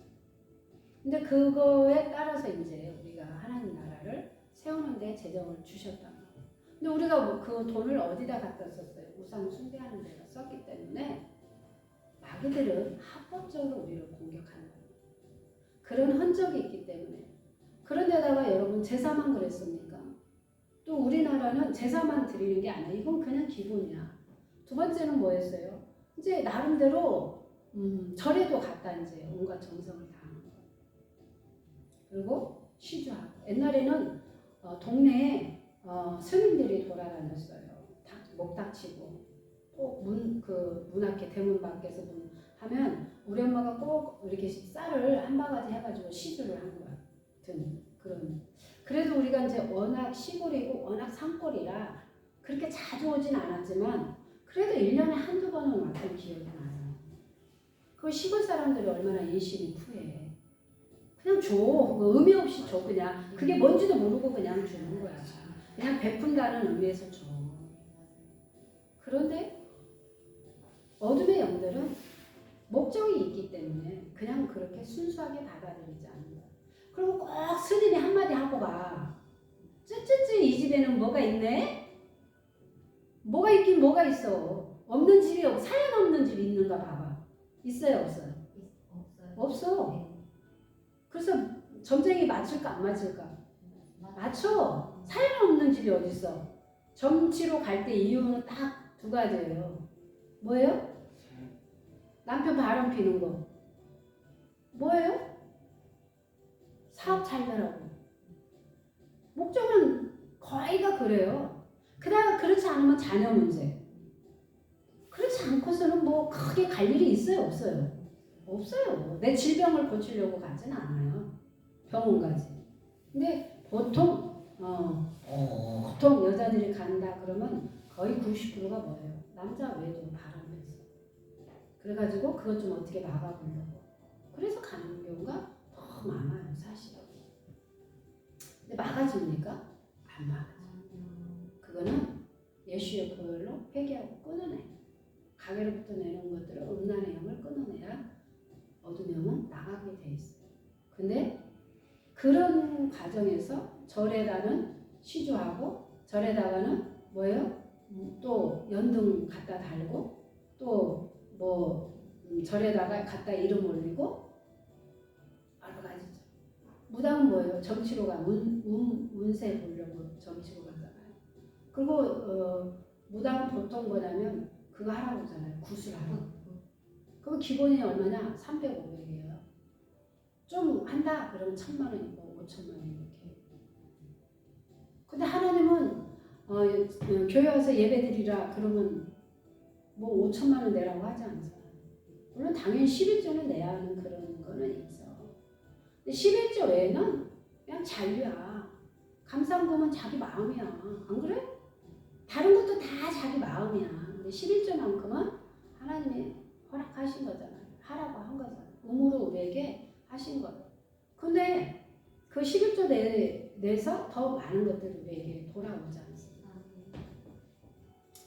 근데 그거에 따라서 이제 우리가 하나님 나라를 세우는 데 재정을 주셨단 말이에요. 근데 우리가 그 돈을 어디다 갖다 썼어요? 우상 숭배하는 데가 썼기 때문에 마귀들은 합법적으로 우리를 공격하는 거예요. 그런 흔적이 있기 때문에. 그런데다가 여러분 제사만 그랬습니까? 또 우리나라는 제사만 드리는 게 아니라 이건 그냥 기본이야. 두 번째는 뭐였어요? 이제 나름대로 절에도 갔다 이제 온갖 정성을 다하는 거. 그리고 시주하고. 옛날에는 동네에 스님들이 돌아다녔어요. 목닥치고 꼭 문 앞에 대문 밖에서 하면 우리 엄마가 꼭 이렇게 쌀을 한 바가지 해가지고 시주를 한 거야. 그런. 그래도 우리가 이제 워낙 시골이고 워낙 산골이라 그렇게 자주 오진 않았지만 그래도 1년에 한두 번은 왔던 기억이 나요. 그 시골 사람들이 얼마나 인심이 푸해. 그냥 줘. 의미 없이 줘. 그냥. 그게 뭔지도 모르고 그냥 주는 거야. 그냥 베푼다는 의미에서 줘. 그런데 어둠의 영들은 목적이 있기 때문에 그냥 그렇게 순수하게 받아들이지 않는다. 그리고 꼭 스님이 한마디 하고 가. 쯔쯔쯔 이 집에는 뭐가 있네? 뭐가 있긴 뭐가 있어. 없는 집이 사연 없는 집이 있는가 봐봐. 있어요 없어요? 없어. 그래서 점쟁이 맞을까 안 맞을까? 맞춰. 사연 없는 집이 어디 있어? 점치러 갈 때 이유는 딱 두 가지예요. 뭐예요? 남편 바람 피는 거. 뭐예요? 사업 잘 되라고. 목적은 거의 다 그래요. 그다가 그렇지 않으면 자녀 문제. 그렇지 않고서는 뭐 크게 갈 일이 있어요 없어요? 없어요. 내 질병을 고치려고 가진 않아요. 병원 가지. 근데 보통 여자들이 간다 그러면 거의 90%가 뭐예요? 남자 외도 바람에서. 그래가지고 그것 좀 어떻게 막아보려고. 그래서 가는 경우가 더 많아요 사실은. 근데 막아줍니까? 안 막아줘. 그거는 예수의 보혈로 회개하고 끊어내. 가게로부터 내놓은 것들을 음란의 영을 끊어내야 어둠의 영은 나가게 돼 있어요. 근데 그런 과정에서 절에다는 시주하고 절에다가는 뭐예요? 또 연등 갖다 달고 또 뭐 절에다가 갖다 이름 올리고 여러 가지죠. 무당은 뭐예요? 정치로 가 운세 보려고 정치로 가잖아요. 그리고 무당은 보통 뭐냐면 그거 하라고 하잖아요. 구슬하라고. 그럼 기본이 얼마냐? 300, 500이에요. 좀 한다? 그러면 1,000만 원이고 5,000만 원 이렇게. 근데 하나님은 교회 와서 예배 드리라 그러면 뭐 5,000만 원 내라고 하지 않잖아요. 물론 당연히 11조는 내야 하는 그런 거는 있죠. 근데 11조 외에는 그냥 자유야. 감사금은 자기 마음이야. 안 그래? 다른 것도 다 자기 마음이야. 근데 11조만큼은 하나님이 허락하신 거잖아요. 하라고 한 거잖아요. 의무로 우리에게 하신 거예요. 근데 그 11조 내에서 더 많은 것들이 우리에게 돌아오지 않습니다.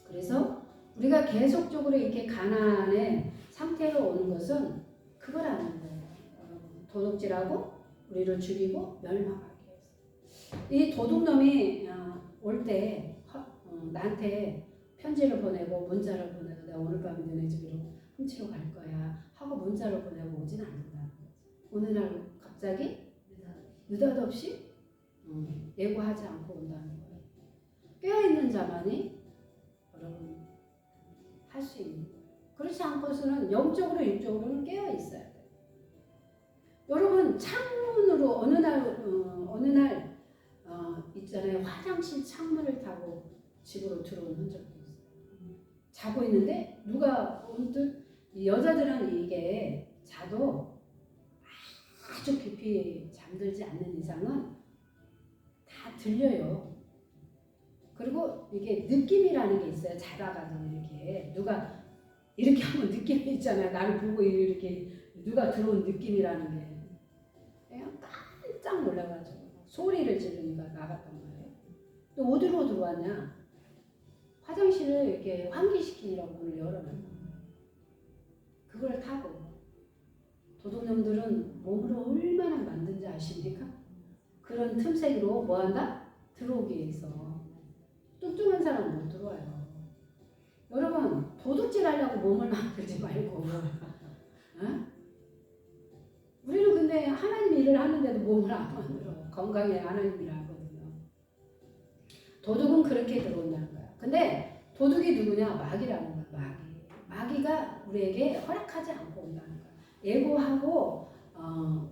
그래서 우리가 계속적으로 이렇게 가난의 상태로 오는 것은 그거라는 거예요. 도둑질하고 우리를 죽이고 멸망하게 해서. 이 도둑놈이 올 때 나한테 편지를 보내고 문자를 보내고 내가 오늘 밤에 너네 집으로 훔치러 갈 거야 하고 문자를 보내고 오진 않는다는 거지. 어느 날 갑자기 느닷없이 예고하지 않고 온다는 거예요. 깨어있는 자만이 여러분 할 수 있는 거예요. 그렇지 않고서는 영적으로 육적으로는 깨어있어야 돼요. 여러분 창문으로 어느 날 있잖아요. 화장실 창문을 타고 집으로 들어온 흔적도 있어요. 자고 있는데 누가 언뜻 이 여자들은 이게 자도 아주 깊이 잠들지 않는 이상은 다 들려요. 그리고 이게 느낌이라는 게 있어요. 자다가도 이렇게 누가 이렇게 하면 느낌이 있잖아요. 나를 보고 이렇게 누가 들어온 느낌이라는 게 그냥 깜짝 놀라가지고 소리를 지르니까 나갔단 말이에요. 또 어디로 들어왔냐? 화장실을 이렇게 환기시키려고 문을 열어놨나. 그걸 타고 도둑놈들은 몸으로 얼마나 만든지 아십니까? 그런 틈새로 뭐한다? 들어오기 위해서. 뚱뚱한 사람 못 들어와요. 여러분 도둑질 하려고 몸을 만들지 말고 어? 우리는 근데 하나님 일을 하는데도 몸을 안 만들어. 건강에 하나님 일을 하거든요. 도둑은 그렇게 들어온다는 거야. 근데 도둑이 누구냐? 마귀라는 거야. 마귀가 우리에게 허락하지 않고 온다는 거야. 예고하고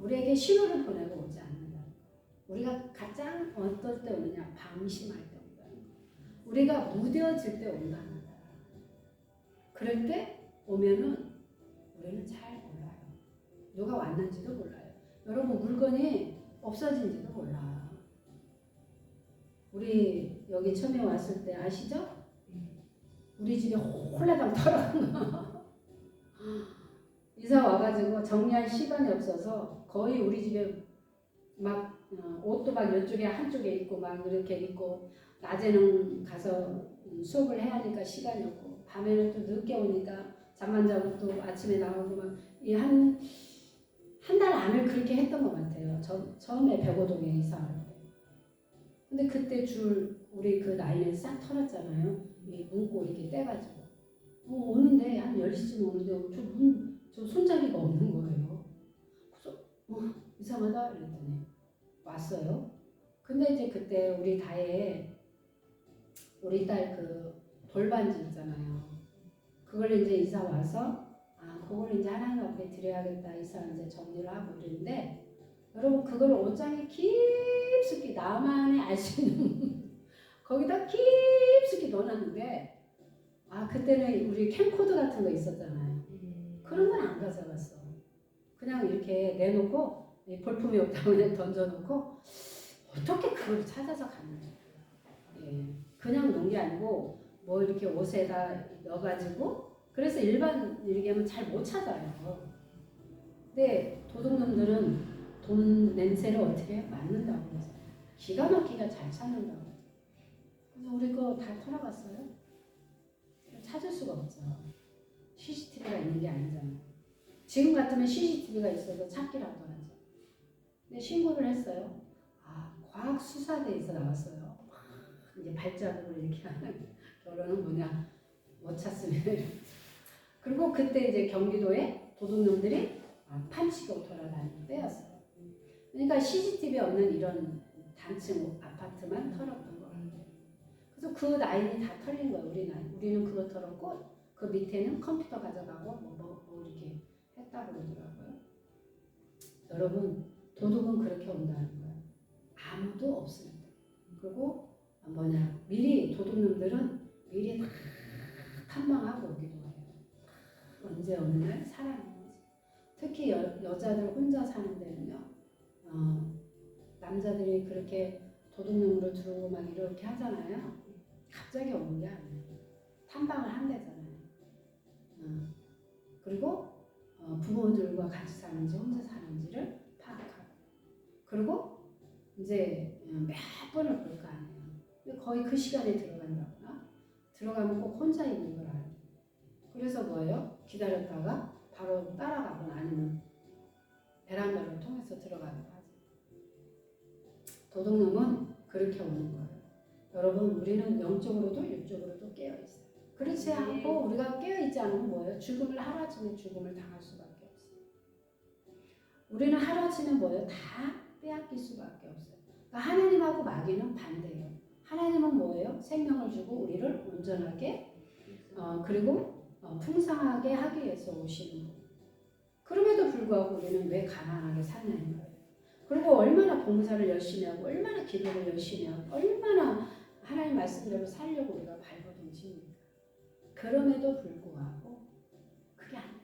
우리에게 신호를 보내고 오지 않는다는 거야. 우리가 가장 어떨 때 오느냐? 방심할 때 온다는 거야. 우리가 무뎌질 때 온다는 거야. 그럴 때 오면은 우리는 잘 몰라요. 누가 왔는지도 몰라요. 여러분 물건이 없어진지도 몰라. 우리 여기 처음에 왔을 때 아시죠? 우리 집에 홀라당 털어간 거. 이사 와가지고 정리할 시간이 없어서 거의 우리 집에 막 옷도 막 이쪽에 한쪽에 있고 막 이렇게 있고 낮에는 가서 수업을 해야 하니까 시간이 없고 밤에는 또 늦게 오니까 잠만 자고 또 아침에 나오고 막 한 달 안을 그렇게 했던 것 같아요. 처음에 백오동에 이사할 때. 근데 그때 우리 그 나이는 싹 털었잖아요. 이 문고 이렇게 떼가지고 오는데 한 10시쯤 오는데 저 손잡이가 없는 거예요. 그래서 이상하다 이랬더니 왔어요. 근데 이제 그때 우리 딸 그 돌반지 있잖아요. 그걸 이제 이사 와서 그걸 이제 하나님 앞에 드려야겠다 이사 이제 정리를 하고 이랬는데 여러분 그걸 옷장에 깊숙이 나만이 알 수 있는 거기다 깊숙이 넣어놨는데 그때는 우리 캠코더 같은 거 있었잖아요. 그런 건 안 가져갔어. 그냥 이렇게 내놓고 볼품이 없다고 그냥 던져놓고 어떻게 그걸 찾아서 갔는지. 그냥 놓은 게 아니고 뭐 이렇게 옷에다 넣어가지고 그래서 일반 이렇게 하면 잘 못 찾아요. 근데 도둑놈들은 돈 냄새를 어떻게 해요? 맡는다고 해서 기가 막히게 잘 찾는다고. 그래서 우리 거 다 털어갔어요. 찾을 수가 없어. CCTV가 있는 게 아니잖아요. 지금 같으면 CCTV가 있어도 찾기라도 하죠. 근데 신고를 했어요. 과학수사대에서 나왔어요. 이제 발자국을 이렇게 하는 결론은 뭐냐? 못 찾으면. 그리고 그때 이제 경기도에 도둑놈들이 판치고 돌아다니고 빼었어요. 그러니까 CCTV 없는 이런 단층 아파트만 털었던 거예요. 그래서 그 라인이 다 털린 거예요. 우리는 그거 털었고 그 밑에는 컴퓨터 가져가고 뭐 이렇게 했다고 그러더라고요. 여러분 도둑은 그렇게 온다는 거예요. 아무도 없을 때. 그리고 미리 도둑놈들은 미리 다 탐방하고 오기도 해요. 언제 어느 날 사람인 거지. 특히 여자들 혼자 사는 데는요. 남자들이 그렇게 도둑놈으로 들어오고 막 이렇게 하잖아요. 갑자기 오는 게 아니에요. 탐방을 한대잖아요. 그리고 부모들과 같이 사는지 혼자 사는지를 파악하고 그리고 이제 몇 번을 볼 거 아니에요. 거의 그 시간에 들어간다거나 들어가면 꼭 혼자 있는 걸 알아요. 그래서 뭐예요? 기다렸다가 바로 따라가거나 아니면 베란다를 통해서 들어가기도 하죠. 도둑놈은 그렇게 오는 거예요. 여러분 우리는 영적으로도 육적으로도 깨어있어요. 그렇지 않고 우리가 깨어있지 않으면 뭐예요? 죽음을 하루아침에 죽음을 당할 수밖에 없어요. 우리는 하루아침에 뭐예요? 다 빼앗길 수밖에 없어요. 그러니까 하나님하고 마귀는 반대예요. 하나님은 뭐예요? 생명을 주고 우리를 온전하게 그리고 풍성하게 하기 위해서 오시는 거예요. 그럼에도 불구하고 우리는 왜 가난하게 사냐는 거예요. 그리고 얼마나 봉사를 열심히 하고 얼마나 기도를 열심히 하고 얼마나 하나님 말씀대로 살려고 우리가 발버둥칩니까? 그럼에도 불구하고 그게 아니에요.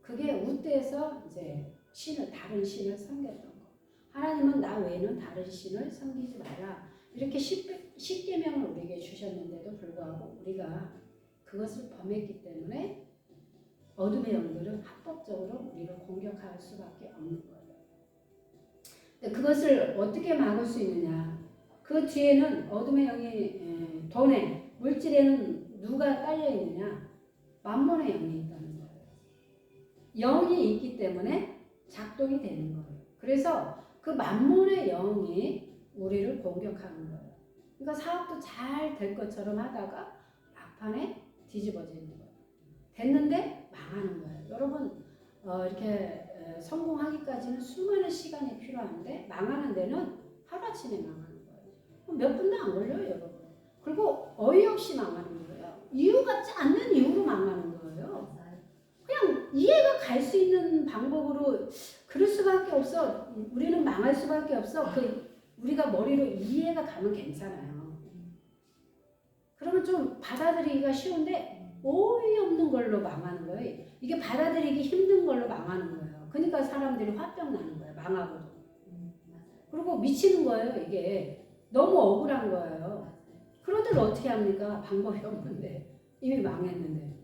그게 우때에서 이제 다른 신을 섬겼던 거. 하나님은 나 외에는 다른 신을 섬기지 마라. 이렇게 10계명을 우리에게 주셨는데도 불구하고 우리가 그것을 범했기 때문에 어둠의 영들은 합법적으로 우리를 공격할 수밖에 없는 거예요. 근데 그것을 어떻게 막을 수 있느냐? 그 뒤에는 어둠의 영이 돈에 물질에는 누가 딸려 있느냐? 만몬의 영이 있다는 거예요. 영이 있기 때문에 작동이 되는 거예요. 그래서 그 만몬의 영이 우리를 공격하는 거예요. 그러니까 사업도 잘 될 것처럼 하다가 막판에 뒤집어지는 거예요. 됐는데 망하는 거예요. 여러분 이렇게 성공하기까지는 수많은 시간이 필요한데 망하는 데는 하루아침에 망하는 거예요. 몇 분도 안 걸려요, 여러분. 그리고 어이없이 망하는 거예요. 이유 같지 않는 이유로 망하는 거예요. 그냥 이해가 갈 수 있는 방법으로 그럴 수밖에 없어. 우리는 망할 수밖에 없어. 우리가 머리로 이해가 가면 괜찮아요. 그러면 좀 받아들이기가 쉬운데 어이없는 걸로 망하는 거예요. 이게 받아들이기 힘든 걸로 망하는 거예요. 그러니까 사람들이 화병 나는 거예요. 망하고도. 그리고 미치는 거예요. 이게 너무 억울한 거예요. 그런들 어떻게 합니까? 방법이 없는데 이미 망했는데.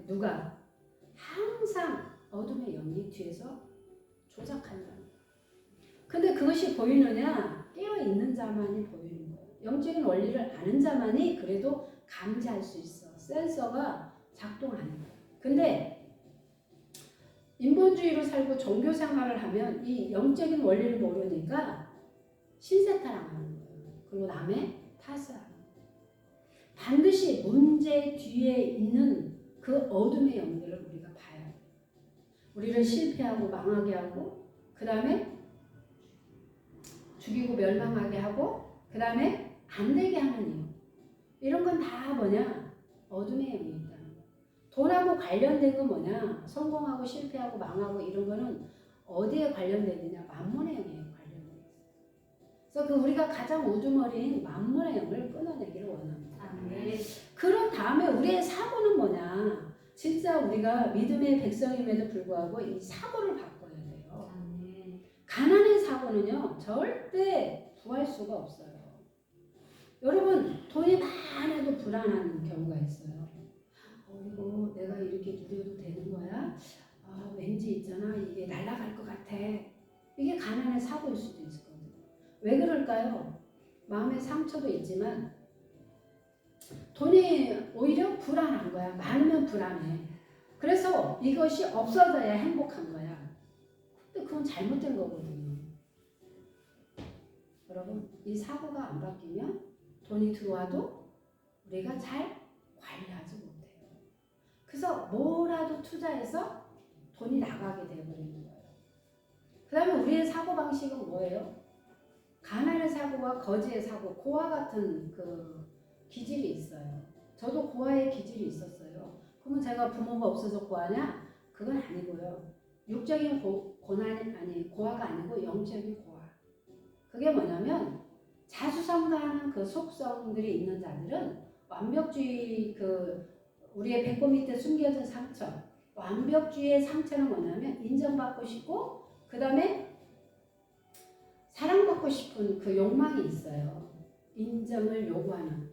누가? 항상 어둠의 영이 뒤에서 조작한다. 근데 그것이 보이느냐? 깨어있는 자만이 보이는 거예요. 영적인 원리를 아는 자만이 그래도 감지할 수 있어. 센서가 작동하는 거예요. 근데 인본주의로 살고 종교 생활을 하면 이 영적인 원리를 모르니까 신세타랑하는 거예요. 그리고 남의 탓을 하는 거예요. 반드시 문제 뒤에 있는 그 어둠의 영들을 우리가 봐야 돼요. 우리를 실패하고 망하게 하고 그 다음에 죽이고 멸망하게 하고 그 다음에 안 되게 하는 이유. 이런 건 다 뭐냐? 어둠의 영이 있다는 거예요. 돈하고 관련된 건 뭐냐? 성공하고 실패하고 망하고 이런 거는 어디에 관련되느냐? 만몬의 영에 관련되어 있어요. 그래서 우리가 가장 우두머리인 만몬의 영을 끊어내기를 원합니다. 그런 다음에 우리의 사고는 뭐냐? 진짜 우리가 믿음의 백성임에도 불구하고 이 사고를 바꿔야 돼요. 가난의 사고는요 절대 구할 수가 없어요. 여러분 돈이 많아도 불안한 경우가 있어요. 이거 내가 이렇게 누려도 되는 거야? 왠지 있잖아 이게 날아갈 것 같아. 이게 가난의 사고일 수도 있을 거예요. 왜 그럴까요? 마음의 상처도 있지만 돈이 오히려 불안한 거야. 많으면 불안해. 그래서 이것이 없어져야 행복한 거야. 근데 그건 잘못된 거거든요. 여러분 이 사고가 안 바뀌면 돈이 들어와도 우리가 잘 관리하지 못해요. 그래서 뭐라도 투자해서 돈이 나가게 되어버리는 거예요. 그 다음에 우리의 사고방식은 뭐예요? 가난의 사고와 거지의 사고, 고아 같은 그 기질이 있어요. 저도 고아의 기질이 있었어요. 그러면 제가 부모가 없어서 고아냐? 그건 아니고요. 육적인 고난이 아니 고아가 아니고 영적인 고아. 그게 뭐냐면 자수성가하는 그 속성들이 있는 자들은 완벽주의 우리의 배꼽 밑에 숨겨진 상처. 완벽주의의 상처는 뭐냐면 인정받고 싶고 그 다음에 사랑받고 싶은 그 욕망이 있어요. 인정을 요구하는.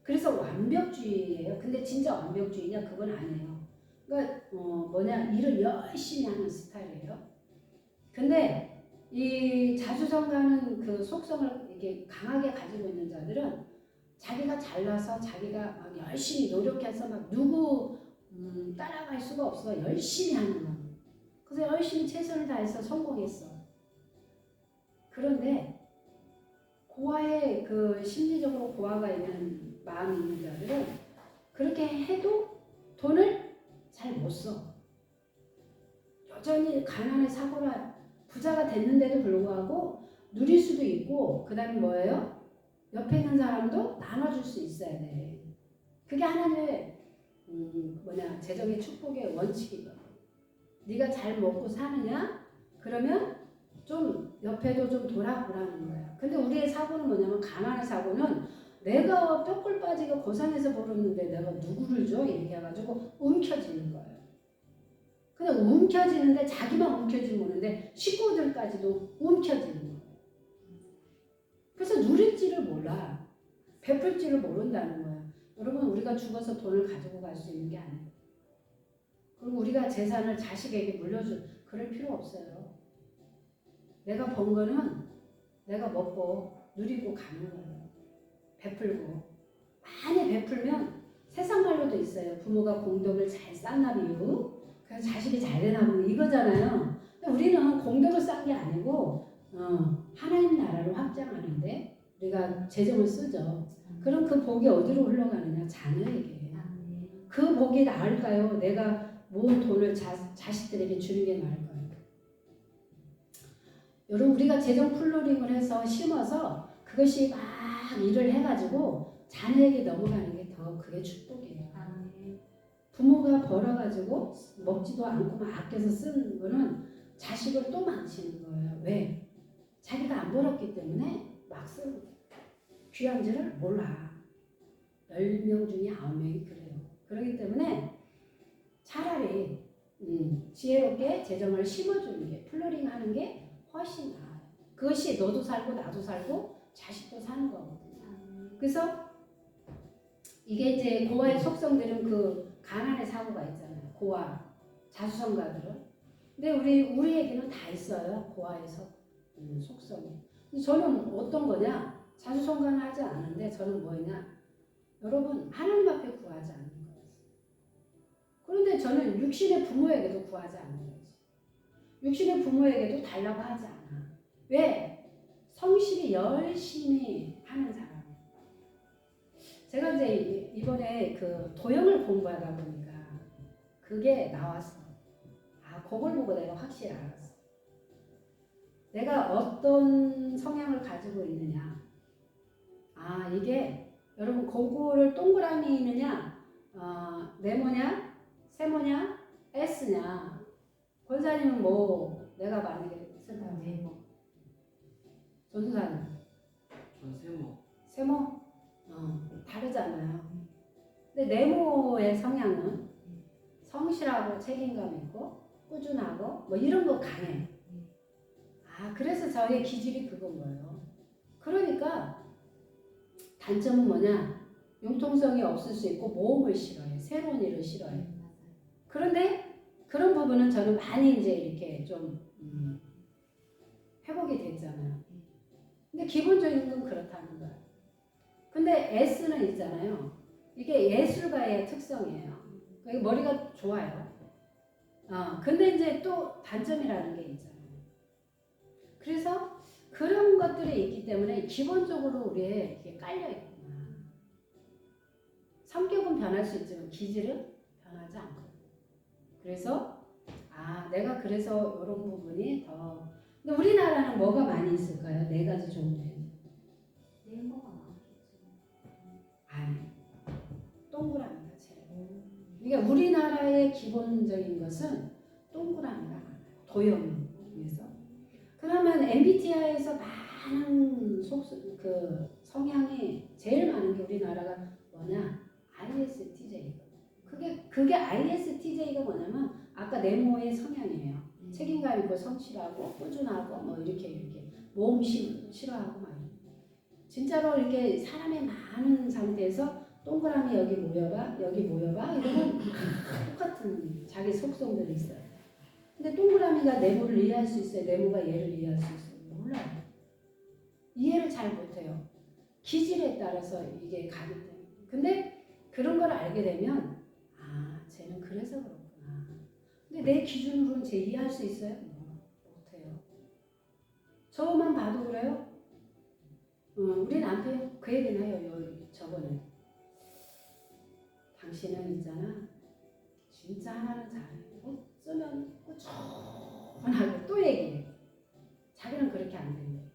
그래서 완벽주의예요. 근데 진짜 완벽주의냐? 그건 아니에요. 그러니까 일을 열심히 하는 스타일이에요. 근데 이 자수성가하는 그 속성을 이렇게 강하게 가지고 있는 자들은 자기가 잘나서 자기가 막 열심히 노력해서 막 누구 따라갈 수가 없어. 열심히 하는 거. 그래서 열심히 최선을 다해서 성공했어. 그런데 고아의 그 심리적으로 고아가 있는 마음이 있는 자들은 그렇게 해도 돈을 잘 못 써. 여전히 가난의 사고라 부자가 됐는데도 불구하고 누릴 수도 있고 그 다음에 뭐예요? 옆에 있는 사람도 나눠줄 수 있어야 돼. 그게 하나님의 재정의 축복의 원칙이거든. 네가 잘 먹고 사느냐? 그러면 좀 옆에도 좀 돌아보라는 거야. 근데 우리의 사고는 뭐냐면 가난의 사고는 내가 뼈골 빠지고 고생해서 벌었는데 내가 누구를 줘? 이렇게 해가지고 움켜쥐는 거예요. 그냥 움켜쥐는데 자기만 움켜쥐면 모르는데 식구들까지도 움켜쥐는 거예요. 그래서 누릴지를 몰라. 베풀지를 모른다는 거예요. 여러분 우리가 죽어서 돈을 가지고 갈 수 있는 게 아니에요. 그리고 우리가 재산을 자식에게 물려줄 그럴 필요 없어요. 내가 번 거는 내가 먹고 누리고 가는 거예요. 베풀고 많이 베풀면 세상 말로도 있어요. 부모가 공덕을 잘 쌓나 비유 그래서 자식이 잘 되나 보니 이거잖아요. 근데 우리는 공덕을 쌓은 게 아니고 하나님 나라를 확장하는데 우리가 재정을 쓰죠. 그럼 그 복이 어디로 흘러가느냐? 자녀에게. 그 복이 나을까요? 내가 모은 돈을 자식들에게 주는 게 나을까요? 여러분 우리가 재정 플로링을 해서 심어서 그것이 막 일을 해가지고 자녀에게 넘어가는 게 더 그게 축복이에요. 부모가 벌어가지고 먹지도 않고 막 아껴서 쓰는 거는 자식을 또 망치는 거예요. 왜? 자기가 안 벌었기 때문에 막 쓰고 귀한 줄을 몰라. 10명 중에 9명이 그래요. 그렇기 때문에 차라리 지혜롭게 재정을 심어주는 게 플로링 하는 게 훨씬 나아요. 그것이 너도 살고 나도 살고 자식도 사는 거거든요. 그래서 이게 이제 고아의 속성들은 그 가난의 사고가 있잖아요. 고아, 자수성가들은. 근데 우리에게는 다 있어요. 고아의 속성이. 저는 어떤 거냐? 자수성가는 하지 않는데 저는 뭐냐? 여러분 하나님 앞에 구하지 않는 거예요. 그런데 저는 육신의 부모에게도 구하지 않는 거지. 육신의 부모에게도 달라고 하지 않아. 왜? 성실히 열심히 하는 사람. 제가 이제 이번에 그 도형을 공부하다 보니까 그게 나왔어. 아, 그걸 보고 내가 확실히 알았어. 내가 어떤 성향을 가지고 있느냐. 아, 이게 여러분 그거를 동그라미느냐, 네모냐, 세모냐, S냐. 권사님은 뭐 내가 만약에 쓴다고 네모. 전도사님. 전 세모. 세모? 다르잖아요. 근데 네모의 성향은 성실하고 책임감 있고 꾸준하고 뭐 이런 거 강해. 아, 그래서 저의 기질이 그건 거예요. 그러니까 단점은 뭐냐? 융통성이 없을 수 있고 모험을 싫어해. 새로운 일을 싫어해. 그런데 그런 부분은 저는 많이 이제 이렇게 좀 회복이 됐잖아요. 근데 기본적인 건 그렇다는 거예요. 근데 S는 있잖아요. 이게 예술가의 특성이에요. 머리가 좋아요. 근데 이제 또 단점이라는 게 있잖아요. 그래서 그런 것들이 있기 때문에 기본적으로 우리에 이게 깔려 있구나. 성격은 변할 수 있지만 기질은 변하지 않거든요. 그래서 내가 그래서 이런 부분이 더. 근데 우리나라는 뭐가 많이 있을까요? 4가지 종류. 네모가 많겠죠. 아니, 동그라미가 제일. 그러니까 우리나라의 기본적인 것은 동그라미가 많아요. 도형을 위해서. 그러면 MBTI에서 많은 성향이 제일 많은 게 우리나라가 뭐냐? ISTJ거든요. 그게 ISTJ가 뭐냐면 아까 네모의 성향이에요. 책임감 있고 성실하고 꾸준하고 뭐 이렇게 모험 싫어하고 막 진짜로 이렇게 사람이 많은 상태에서 동그라미 여기 모여봐 이러면 똑같은 자기 속성들이 있어요. 근데 동그라미가 네모를 이해할 수 있어요? 네모가 얘를 이해할 수 있어요? 몰라요. 이해를 잘 못해요. 기질에 따라서 이게 가기 때문에. 근데 그런 걸 알게 되면 쟤는 그래서 그렇구나. 근데 내 기준으로는 쟤 이해할 수 있어요? 못해요. 저만 봐도 그래요? 우리 남편이 그 얘기는 해요. 저번에 당신은 있잖아 진짜 하나는 잘해. 쓰면 꾸준하게 또 얘기해. 자기는 그렇게 안 된대.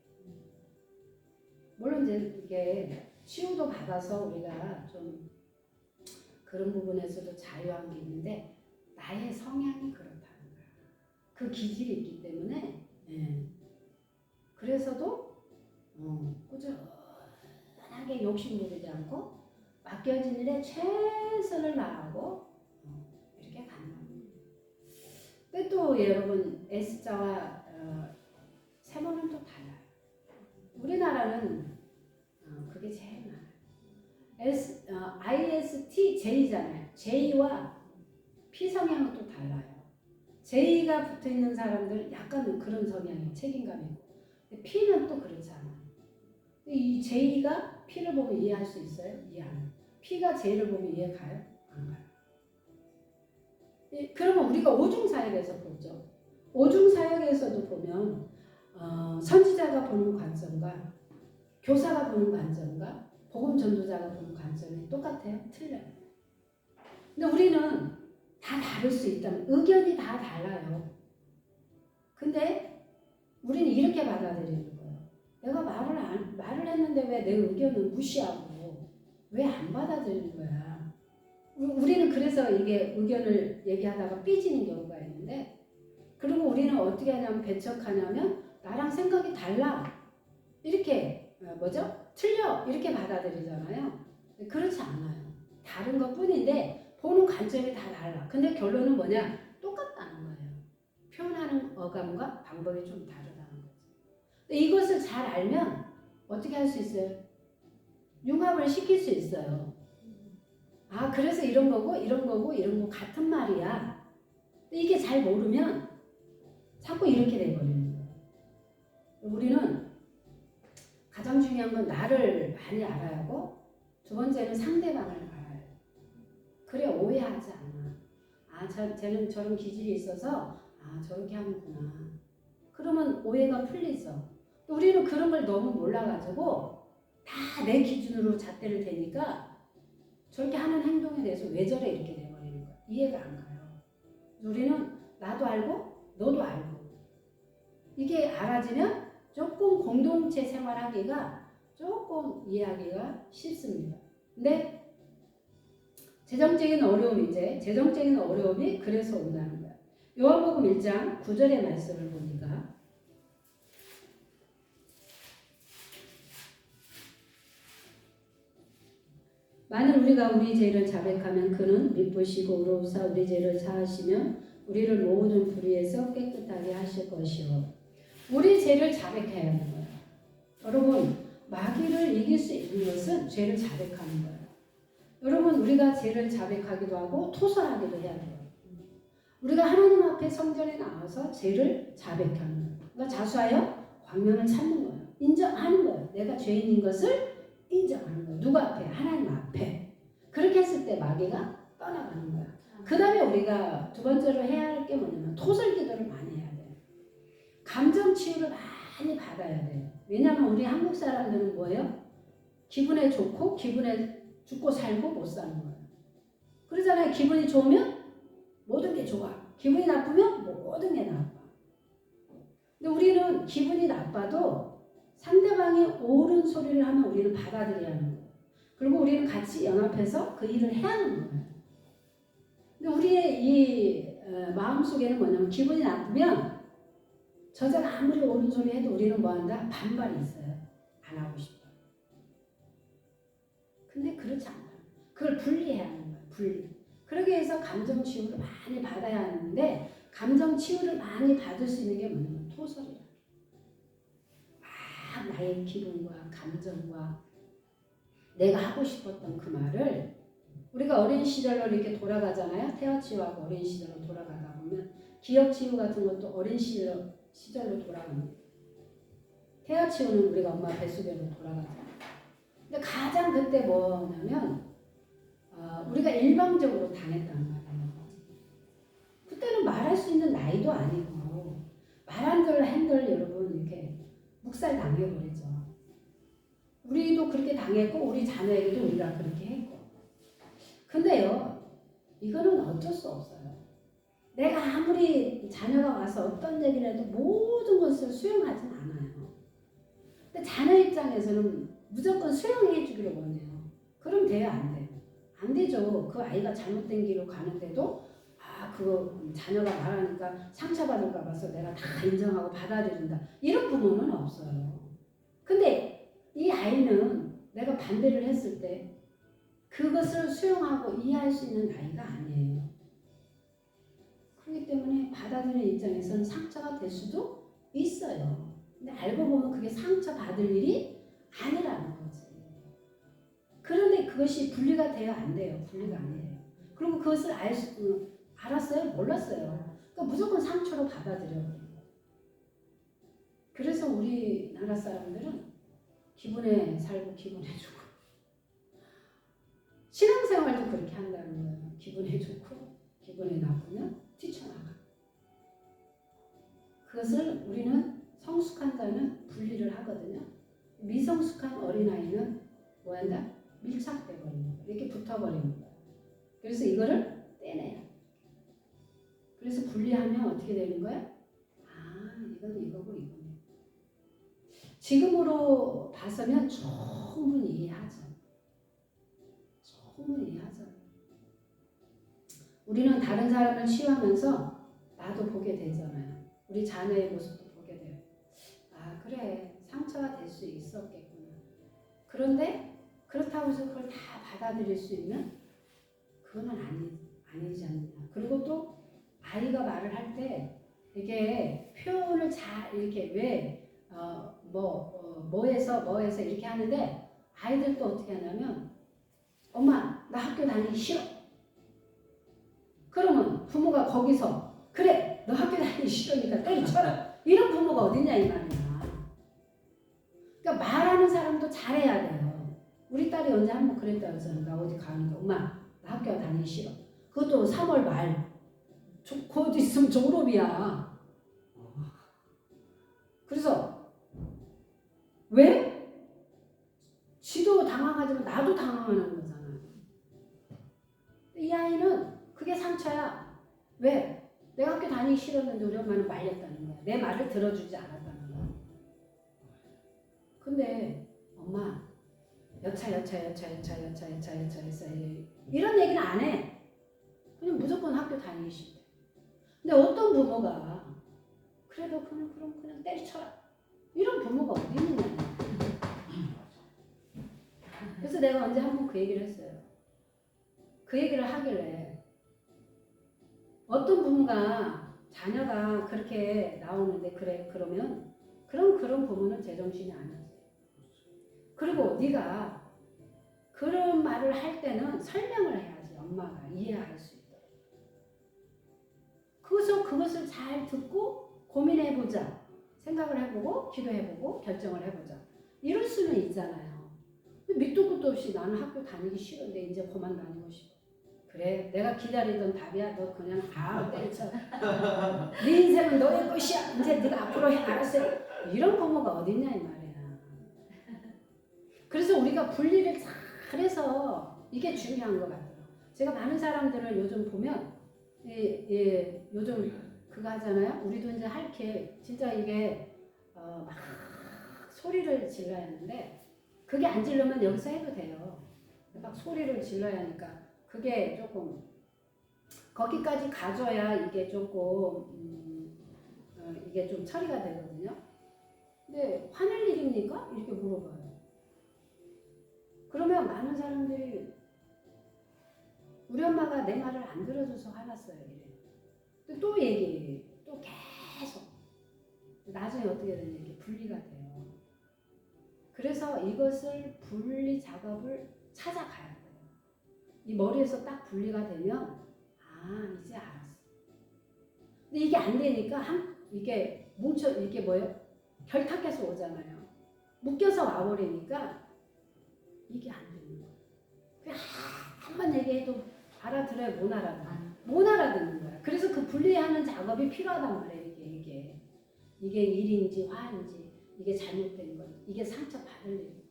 물론 이제 이게 치유도 받아서 우리가 좀 그런 부분에서도 자유한 게 있는데 나의 성향이 그렇다는 거야. 그 기질이 있기 때문에 그래서도 꾸준하게 욕심 부리지 않고 맡겨진 일에 최선을 다하고 이렇게 가는 겁니다. 근데 또 여러분 S자와 세모는 또 달라요. 우리나라는 그게 제일 많아요. ISTJ잖아요. J와 P 성향은 또 달라요. J가 붙어 있는 사람들 약간 그런 성향이 책임감이 있고, P는 또 그렇지 않아요. 이 J가 P를 보면 이해할 수 있어요? 이해 안 해요. P가 J를 보면 이해 가요? 안 가요. 그러면 우리가 오중사역에서 보죠. 오중사역에서도 보면 선지자가 보는 관점과 교사가 보는 관점과 복음 전도자가 보는 관점이 똑같아요? 틀려요. 근데 우리는 다 다를 수 있다면 의견이 다 달라요. 근데 우리는 이렇게 받아들이는 거예요. 내가 말을 했는데 왜 내 의견을 무시하고 왜 안 받아들이는 거야? 우리는 그래서 이게 의견을 얘기하다가 삐지는 경우가 있는데, 그리고 우리는 어떻게 하냐면 배척하냐면 나랑 생각이 달라 이렇게 틀려 이렇게 받아들이잖아요. 그렇지 않아요. 다른 것 뿐인데 보는 관점이 다 달라. 근데 결론은 뭐냐? 똑같다는 거예요. 표현하는 어감과 방법이 좀 다르다는 거죠. 근데 이것을 잘 알면 어떻게 할 수 있어요? 융합을 시킬 수 있어요. 아, 그래서 이런 거고 이런 거고 이런 거 같은 말이야. 근데 이게 잘 모르면 자꾸 이렇게 돼버리는 거예요. 우리는 가장 중요한 건 나를 많이 알아야 하고, 두 번째는 상대방을 알아야 해요. 그래 오해하지 않아. 아, 쟤는 저런 기질이 있어서 저렇게 하는구나. 그러면 오해가 풀리죠. 우리는 그런 걸 너무 몰라가지고 다 내 기준으로 잣대를 대니까 저렇게 하는 행동에 대해서 왜 저래 이렇게 돼버리는 거야. 이해가 안 가요. 우리는 나도 알고 너도 알고 이게 알아지면 조금 공동체 생활하기가 조금 이해하기가 쉽습니다. 근데 재정적인 어려움이 그래서 온다는 거야. 요한복음 1장 9절의 말씀을 보니까 만일 우리가 우리 죄를 자백하면 그는 미쁘시고 의로우사 우리 죄를 사하시면 우리를 모든 불의에서 깨끗하게 하실 것이요. 우리 죄를 자백해야 하는 거예요. 여러분, 마귀를 이길 수 있는 것은 죄를 자백하는 거예요. 여러분, 우리가 죄를 자백하기도 하고 토설하기도 해야 돼요. 우리가 하나님 앞에 성전에 나와서 죄를 자백하는 거예요. 그러니까 자수하여 광명을 찾는 거예요. 인정하는 거예요. 내가 죄인인 것을 인정하는 거예요. 누구 앞에? 하나님 앞에. 그렇게 했을 때 마귀가 떠나가는 거예요. 그 다음에 우리가 두 번째로 해야 할 게 뭐냐면 토설 기도를 많이 해야 돼요. 감정 치유를 많이 받아야 돼요. 왜냐하면 우리 한국 사람들은 뭐예요? 기분에 좋고 기분에 죽고 살고 못 사는 거예요. 그러잖아요. 기분이 좋으면 모든 게 좋아. 기분이 나쁘면 모든 게 나빠. 근데 우리는 기분이 나빠도 상대방이 옳은 소리를 하면 우리는 받아들여야 하는 거예요. 그리고 우리는 같이 연합해서 그 일을 해야 하는 거예요. 근데 우리의 이 마음속에는 뭐냐면 기분이 나쁘면 저자가 아무리 옳은 소리 해도 우리는 뭐한다? 반발이 있어요. 안 하고 싶어. 근데 그렇지 않아요. 그걸 분리해야 하는 거예요. 분리. 그러기 위해서 감정 치유를 많이 받아야 하는데 감정 치유를 많이 받을 수 있는 게 뭐냐면 토설이라. 막 나의 기분과 감정과 내가 하고 싶었던 그 말을 우리가 어린 시절로 이렇게 돌아가잖아요. 태아 치유하고 어린 시절로 돌아가다 보면 기억 치유 같은 것도 어린 시절로 돌아갑니다. 태아 치유는 우리가 엄마 뱃속에로 돌아가잖아요. 근데 가장 그때 뭐냐면 우리가 일방적으로 당했단 말이에요. 그때는 말할 수 있는 나이도 아니고 한들 여러분 이렇게 묵살 당해버리죠. 우리도 그렇게 당했고 우리 자녀에게도 우리가 그렇게 했고. 근데요, 이거는 어쩔 수 없어요. 내가 아무리 자녀가 와서 어떤 얘기를 해도 모든 것을 수용하진 않아요. 근데 자녀 입장에서는 무조건 수용해 주기를 원해요. 그럼 돼요, 안 돼요? 안 되죠. 그 아이가 잘못된 길로 가는데도 그거 자녀가 말하니까 상처받을까 봐서 내가 다 인정하고 받아들인다. 이런 부모는 없어요. 근데 이 아이는 내가 반대를 했을 때 그것을 수용하고 이해할 수 있는 아이가 아니에요. 그렇기 때문에 받아들이는 입장에서는 상처가 될 수도 있어요. 근데 알고 보면 그게 상처받을 일이 아니라는 거지. 그런데 그것이 분리가 돼야 안 돼요. 분리가 안 돼요. 그리고 그것을 알았어요? 몰랐어요. 그러니까 무조건 상처로 받아들여요. 그래서 우리나라 사람들은 기분에 살고 기분에 죽고 신앙생활도 그렇게 한다는 거예요. 기분에 좋고 기분에 나쁘면 뛰쳐나가. 그것을 우리는 성숙한 자는 분리를 하거든요. 미성숙한 어린아이는 뭐 한다? 밀착돼 버리는 거예요. 이렇게 붙어버리는 거예요. 그래서 이거를 떼내요. 그래서 분리하면 어떻게 되는 거야? 이건 이거고 이거네. 지금으로 봐서면 충분히 이해하죠. 충분히 이해하죠. 우리는 다른 사람을 치유하면서 나도 보게 되잖아요. 우리 자녀의 모습도 보게 돼요. 그래, 상처가 될 수 있었겠구나. 그런데 그렇다고 해서 그걸 다 받아들일 수 있는 그거는 아니지 않느냐. 그리고 또 아이가 말을 할 때 이게 표현을 잘 이렇게 뭐해서 이렇게 하는데 아이들도 어떻게 하냐면 엄마 나 학교 다니기 싫어. 그러면 부모가 거기서 그래 너 학교 다니기 싫으니까 때려쳐라. 이런 부모가 어딨냐 이 말이야. 그러니까 말하는 사람도 잘해야 돼요. 우리 딸이 언제 한번 그랬다 그래서 나 어디 가는데 엄마 나 학교 다니기 싫어. 그것도 3월 말 곧 있으면 졸업이야. 그래서 왜? 지도 당황하지만 나도 당황하는 거잖아. 이 아이는 그게 상처야. 왜? 내가 학교 다니기 싫었는데 우리 엄마는 말렸다는 거야. 내 말을 들어주지 않았다는 거야. 근데 엄마 여차 이런 얘기는 안 해. 그냥 무조건 학교 다니기 싫대. 근데 어떤 부모가 그래도 그냥 때려쳐라. 이런 부모가 어디 있느냐. 그래서 내가 언제 한번 그 얘기를 했어요. 그 얘기를 하길래 어떤 부모가 자녀가 그렇게 나오는데 그래 그러면 그런 부모는 제정신이 아니지. 그리고 네가 그런 말을 할 때는 설명을 해야지. 엄마가 이해할 수 있도록. 그것을 잘 듣고 고민해보자. 생각을 해보고 기도해보고 결정을 해보자. 이럴 수는 있잖아요. 밑도 끝도 없이 나는 학교 다니기 싫은데 이제 그만 다니고 싶어. 그래 내가 기다리던 답이야. 너 그냥 때려쳐. 네 인생은 너의 것이야. 이제 네가 앞으로 해. 알았어. 이런 부모가 어딨냐 이 말이야. 그래서 우리가 분리를 잘해서 이게 중요한 것 같아요. 제가 많은 사람들을 요즘 보면 요즘 그거 하잖아요. 우리도 이제 할게 진짜 이게 막 소리를 질러야 하는데 그게 안 질르면 여기서 해도 돼요. 막 소리를 질러야 하니까 그게 조금 거기까지 가져야 이게 조금 이게 좀 처리가 되거든요. 근데 화낼 일입니까? 이렇게 물어봐요. 그러면 많은 사람들이 우리 엄마가 내 말을 안 들어줘서 화났어요. 이래. 또 얘기해. 또 계속. 나중에 어떻게 되냐. 이게 분리가 돼요. 그래서 이것을 분리 작업을 찾아가야 돼요. 이 머리에서 딱 분리가 되면 이제 알았어. 근데 이게 안 되니까 이게 이게 뭐예요? 결탁해서 오잖아요. 묶여서 와버리니까 이게 안 되는 거예요. 그냥 한번 얘기해도 알아들어요? 못 알아듣는 거야. 그래서 그 분리하는 작업이 필요하단 말이에요. 이게 일인지 화인지 이게 잘못된 것 이게 상처받을 일이에요.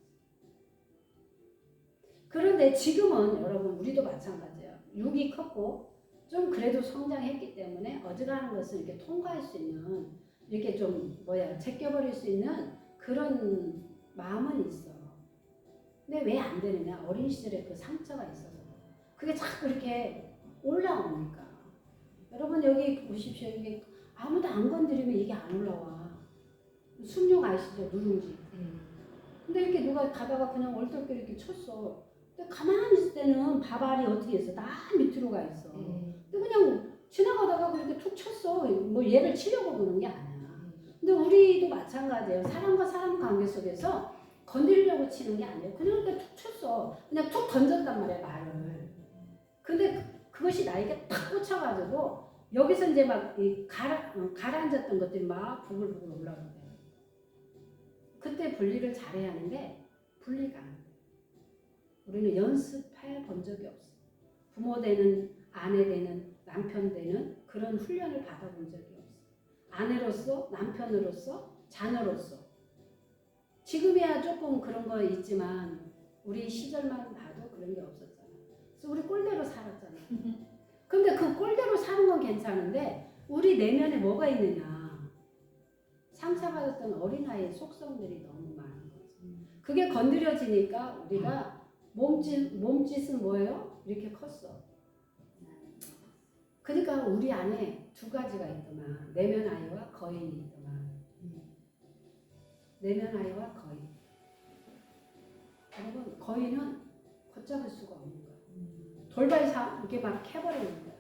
그런데 지금은 여러분 우리도 마찬가지예요. 육이 컸고 좀 그래도 성장했기 때문에 어지간한 것을 이렇게 통과할 수 있는 이렇게 좀 제껴버릴 수 있는 그런 마음은 있어. 근데 왜 안 되느냐? 어린 시절에 그 상처가 있어서 그게 자꾸 이렇게 올라오니까. 여러분 여기 보십시오. 이게 아무도 안 건드리면 이게 안 올라와. 숭늉 아시죠? 누룽지. 근데 이렇게 누가 가다가 그냥 얼떨결에 이렇게 쳤어. 근데 가만히 있을 때는 밥알이 어떻게 있어? 다 밑으로 가 있어. 근데 그냥 지나가다가 그렇게 툭 쳤어. 뭐 얘를 치려고 그러는 게 아니야. 근데 우리도 마찬가지예요. 사람과 사람 관계 속에서 건드리려고 치는 게 아니에요. 그냥 이렇게 툭 쳤어. 그냥 툭 던졌단 말이야, 말을. 근데 그것이 나에게 탁 꽂혀가지고 여기서 이제 막 가라앉았던 것들이 막 부글부글 올라오는데 그때 분리를 잘해야 하는데 분리가 안 돼. 우리는 연습해 본 적이 없어. 부모 되는, 아내 되는, 남편 되는 그런 훈련을 받아본 적이 없어. 아내로서, 남편으로서, 자녀로서. 지금이야 조금 그런 거 있지만 우리 시절만 봐도 그런 게 없었잖아. 그래서 우리 꼴대로 살았잖아. 근데 그 꼴대로 사는 건 괜찮은데 우리 내면에 뭐가 있느냐. 상처받았던 어린아이의 속성들이 너무 많은 거지. 그게 건드려지니까 우리가 몸짓은 뭐예요? 이렇게 컸어. 그러니까 우리 안에 두 가지가 있더만. 내면 아이와 거인이 있더만. 내면 아이와 거인. 여러분 거인은 걷잡을 수가 없는 거야. 돌발상 이렇게 막 해버리는 거야.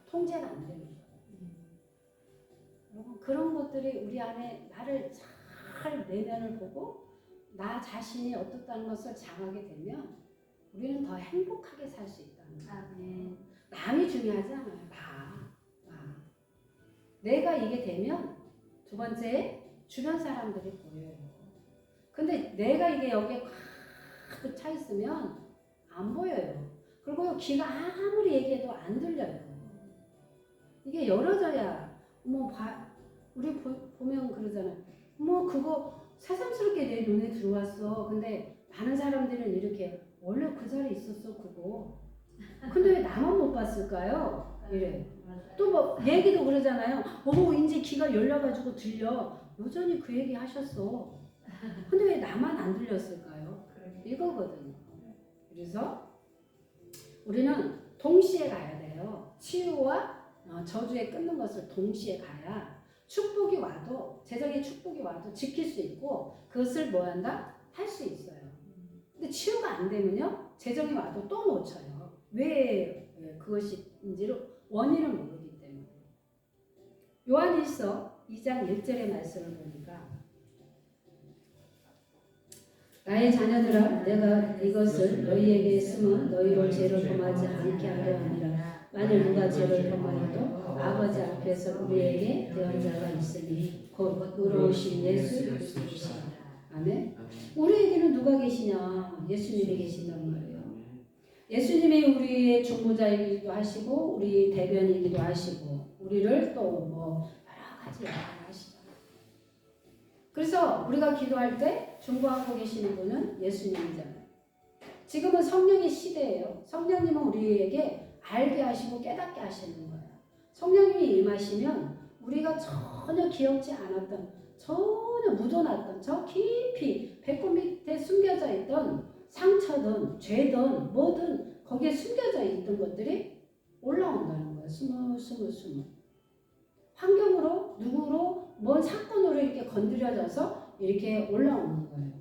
통제가 안 되는 거야. 여러분 그런 것들이 우리 안에 나를 잘 내면을 보고 나 자신이 어떻다는 것을 장하게 되면 우리는 더 행복하게 살 수 있다는 거야. 남이 중요하지 않아요. 나. 내가 이게 되면 두 번째 주변 사람들이 보여요. 근데 내가 이게 여기에 가득 차 있으면 안 보여요. 그리고 귀가 아무리 얘기해도 안 들려요. 이게 열어져야 우리 보면 그러잖아요. 그거 새삼스럽게 내 눈에 들어왔어. 근데 많은 사람들은 이렇게 원래 그 자리에 있었어 그거. 근데 왜 나만 못 봤을까요? 이래. 또 뭐 얘기도 그러잖아요. 이제 귀가 열려가지고 들려. 여전히 그 얘기 하셨어. 근데 왜 나만 안 들렸을까요? 이거거든요. 그래서 우리는 동시에 가야 돼요. 치유와 저주에 끊는 것을 동시에 가야 축복이 와도 재정의 축복이 와도 지킬 수 있고 그것을 뭐 한다? 할 수 있어요. 근데 치유가 안 되면요. 재정이 와도 또 못 쳐요. 왜 그것인지를 원인을 모르기 때문에. 요한일서 2장 1절의 말씀을 보니까 나의 자녀들아 내가 이것을 너희에게 쓰면 너희로 죄를 범하지 않게 하려 함이라. 만일 누가 죄를 범하여도 아버지 앞에서 우리에게 대언자가 있으니 곧 의로우신 예수 그리스도시라. 아멘. 우리에게는 누가 계시냐? 예수님이 계신단 말이에요. 예수님이 우리의 중보자이기도 하시고 우리 대변이기도 하시고 우리를 또 여러 가지 역할을 하시잖아요. 그래서 우리가 기도할 때 중보하고 계시는 분은 예수님이잖아요. 지금은 성령의 시대예요. 성령님은 우리에게 알게 하시고 깨닫게 하시는 거예요. 성령님이 임하시면 우리가 전혀 기억지 않았던 전혀 묻어놨던 저 깊이 배꼽 밑에 숨겨져 있던 상처든 죄든 뭐든 거기에 숨겨져 있던 것들이 올라온다는 거예요. 스물. 환경으로 누구로 뭔 사건으로 이렇게 건드려져서 이렇게 올라오는 거예요.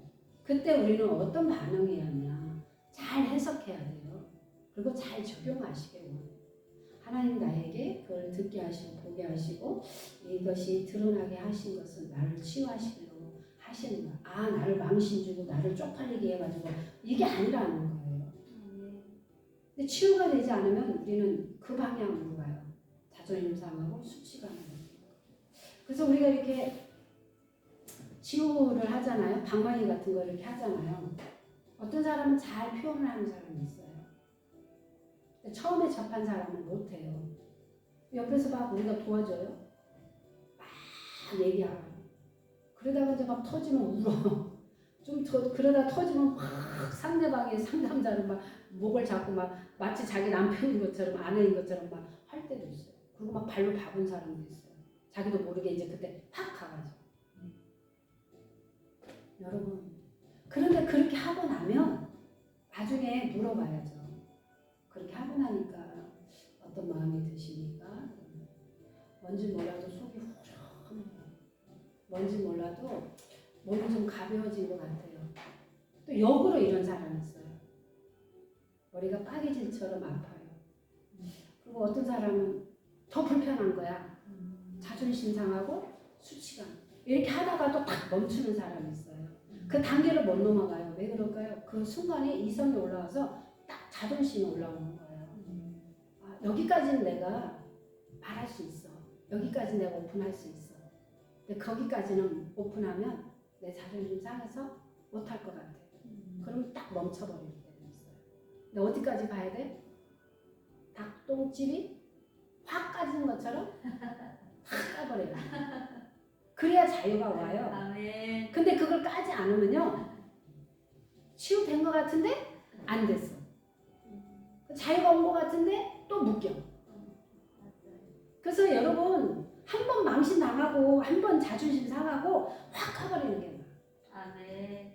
그때 우리는 어떤 반응해야 하냐. 잘 해석해야 돼요. 그리고 잘 적용하시게 원해요. 하나님 나에게 그걸 듣게 하시고 보게 하시고 이것이 드러나게 하신 것은 나를 치유하시려고 하시는 거야. 나를 망신 주고 나를 쪽팔리게 해가지고 이게 아니라는 거예요. 근데 치유가 되지 않으면 우리는 그 방향으로 가요. 자존심 상하고 수치감을 느끼고. 그래서 우리가 이렇게 치유를 하잖아요. 방망이 같은 거 이렇게 하잖아요. 어떤 사람은 잘 표현을 하는 사람이 있어요. 처음에 접한 사람은 못해요. 옆에서 막 우리가 도와줘요. 막 얘기하고. 그러다가 이제 막 터지면 울어. 좀 그러다 터지면 확 상대방의 상담자는 막 목을 잡고 막 마치 자기 남편인 것처럼 아내인 것처럼 막 할 때도 있어요. 그리고 막 발로 밟은 사람도 있어요. 자기도 모르게 이제 그때 확 가가지고. 여러분, 그런데 그렇게 하고 나면 나중에 물어봐야죠. 그렇게 하고 나니까 어떤 마음이 드십니까? 뭔지 몰라도 속이 후련해요. 뭔지 몰라도 몸이 좀 가벼워진 것 같아요. 또 역으로 이런 사람이 있어요. 머리가 빠개질처럼 아파요. 그리고 어떤 사람은 더 불편한 거야. 자존심 상하고 수치감. 이렇게 하다가도 딱 멈추는 사람이 있어요. 그 단계를 못 넘어가요. 왜 그럴까요? 그 순간에 이성이 올라와서 딱 자존심이 올라오는 거예요. 아, 여기까지는 내가 말할 수 있어. 여기까지 내가 오픈할 수 있어. 근데 거기까지는 오픈하면 내 자존심 상해서 못할 것 같아. 그럼 딱 멈춰버릴 때가 있어요. 근데 어디까지 가야 돼? 닭똥집이 확 까지는 것처럼 확 까버려요. 그래야 자유가 와요. 아멘. 근데 그걸 까지 않으면요, 치유된 것 같은데 안 됐어. 자유가 온 것 같은데 또 묶여. 그래서 여러분, 한 번 망신 당하고 한 번 자존심 상하고 확 까버리는 게 나아요. 아멘.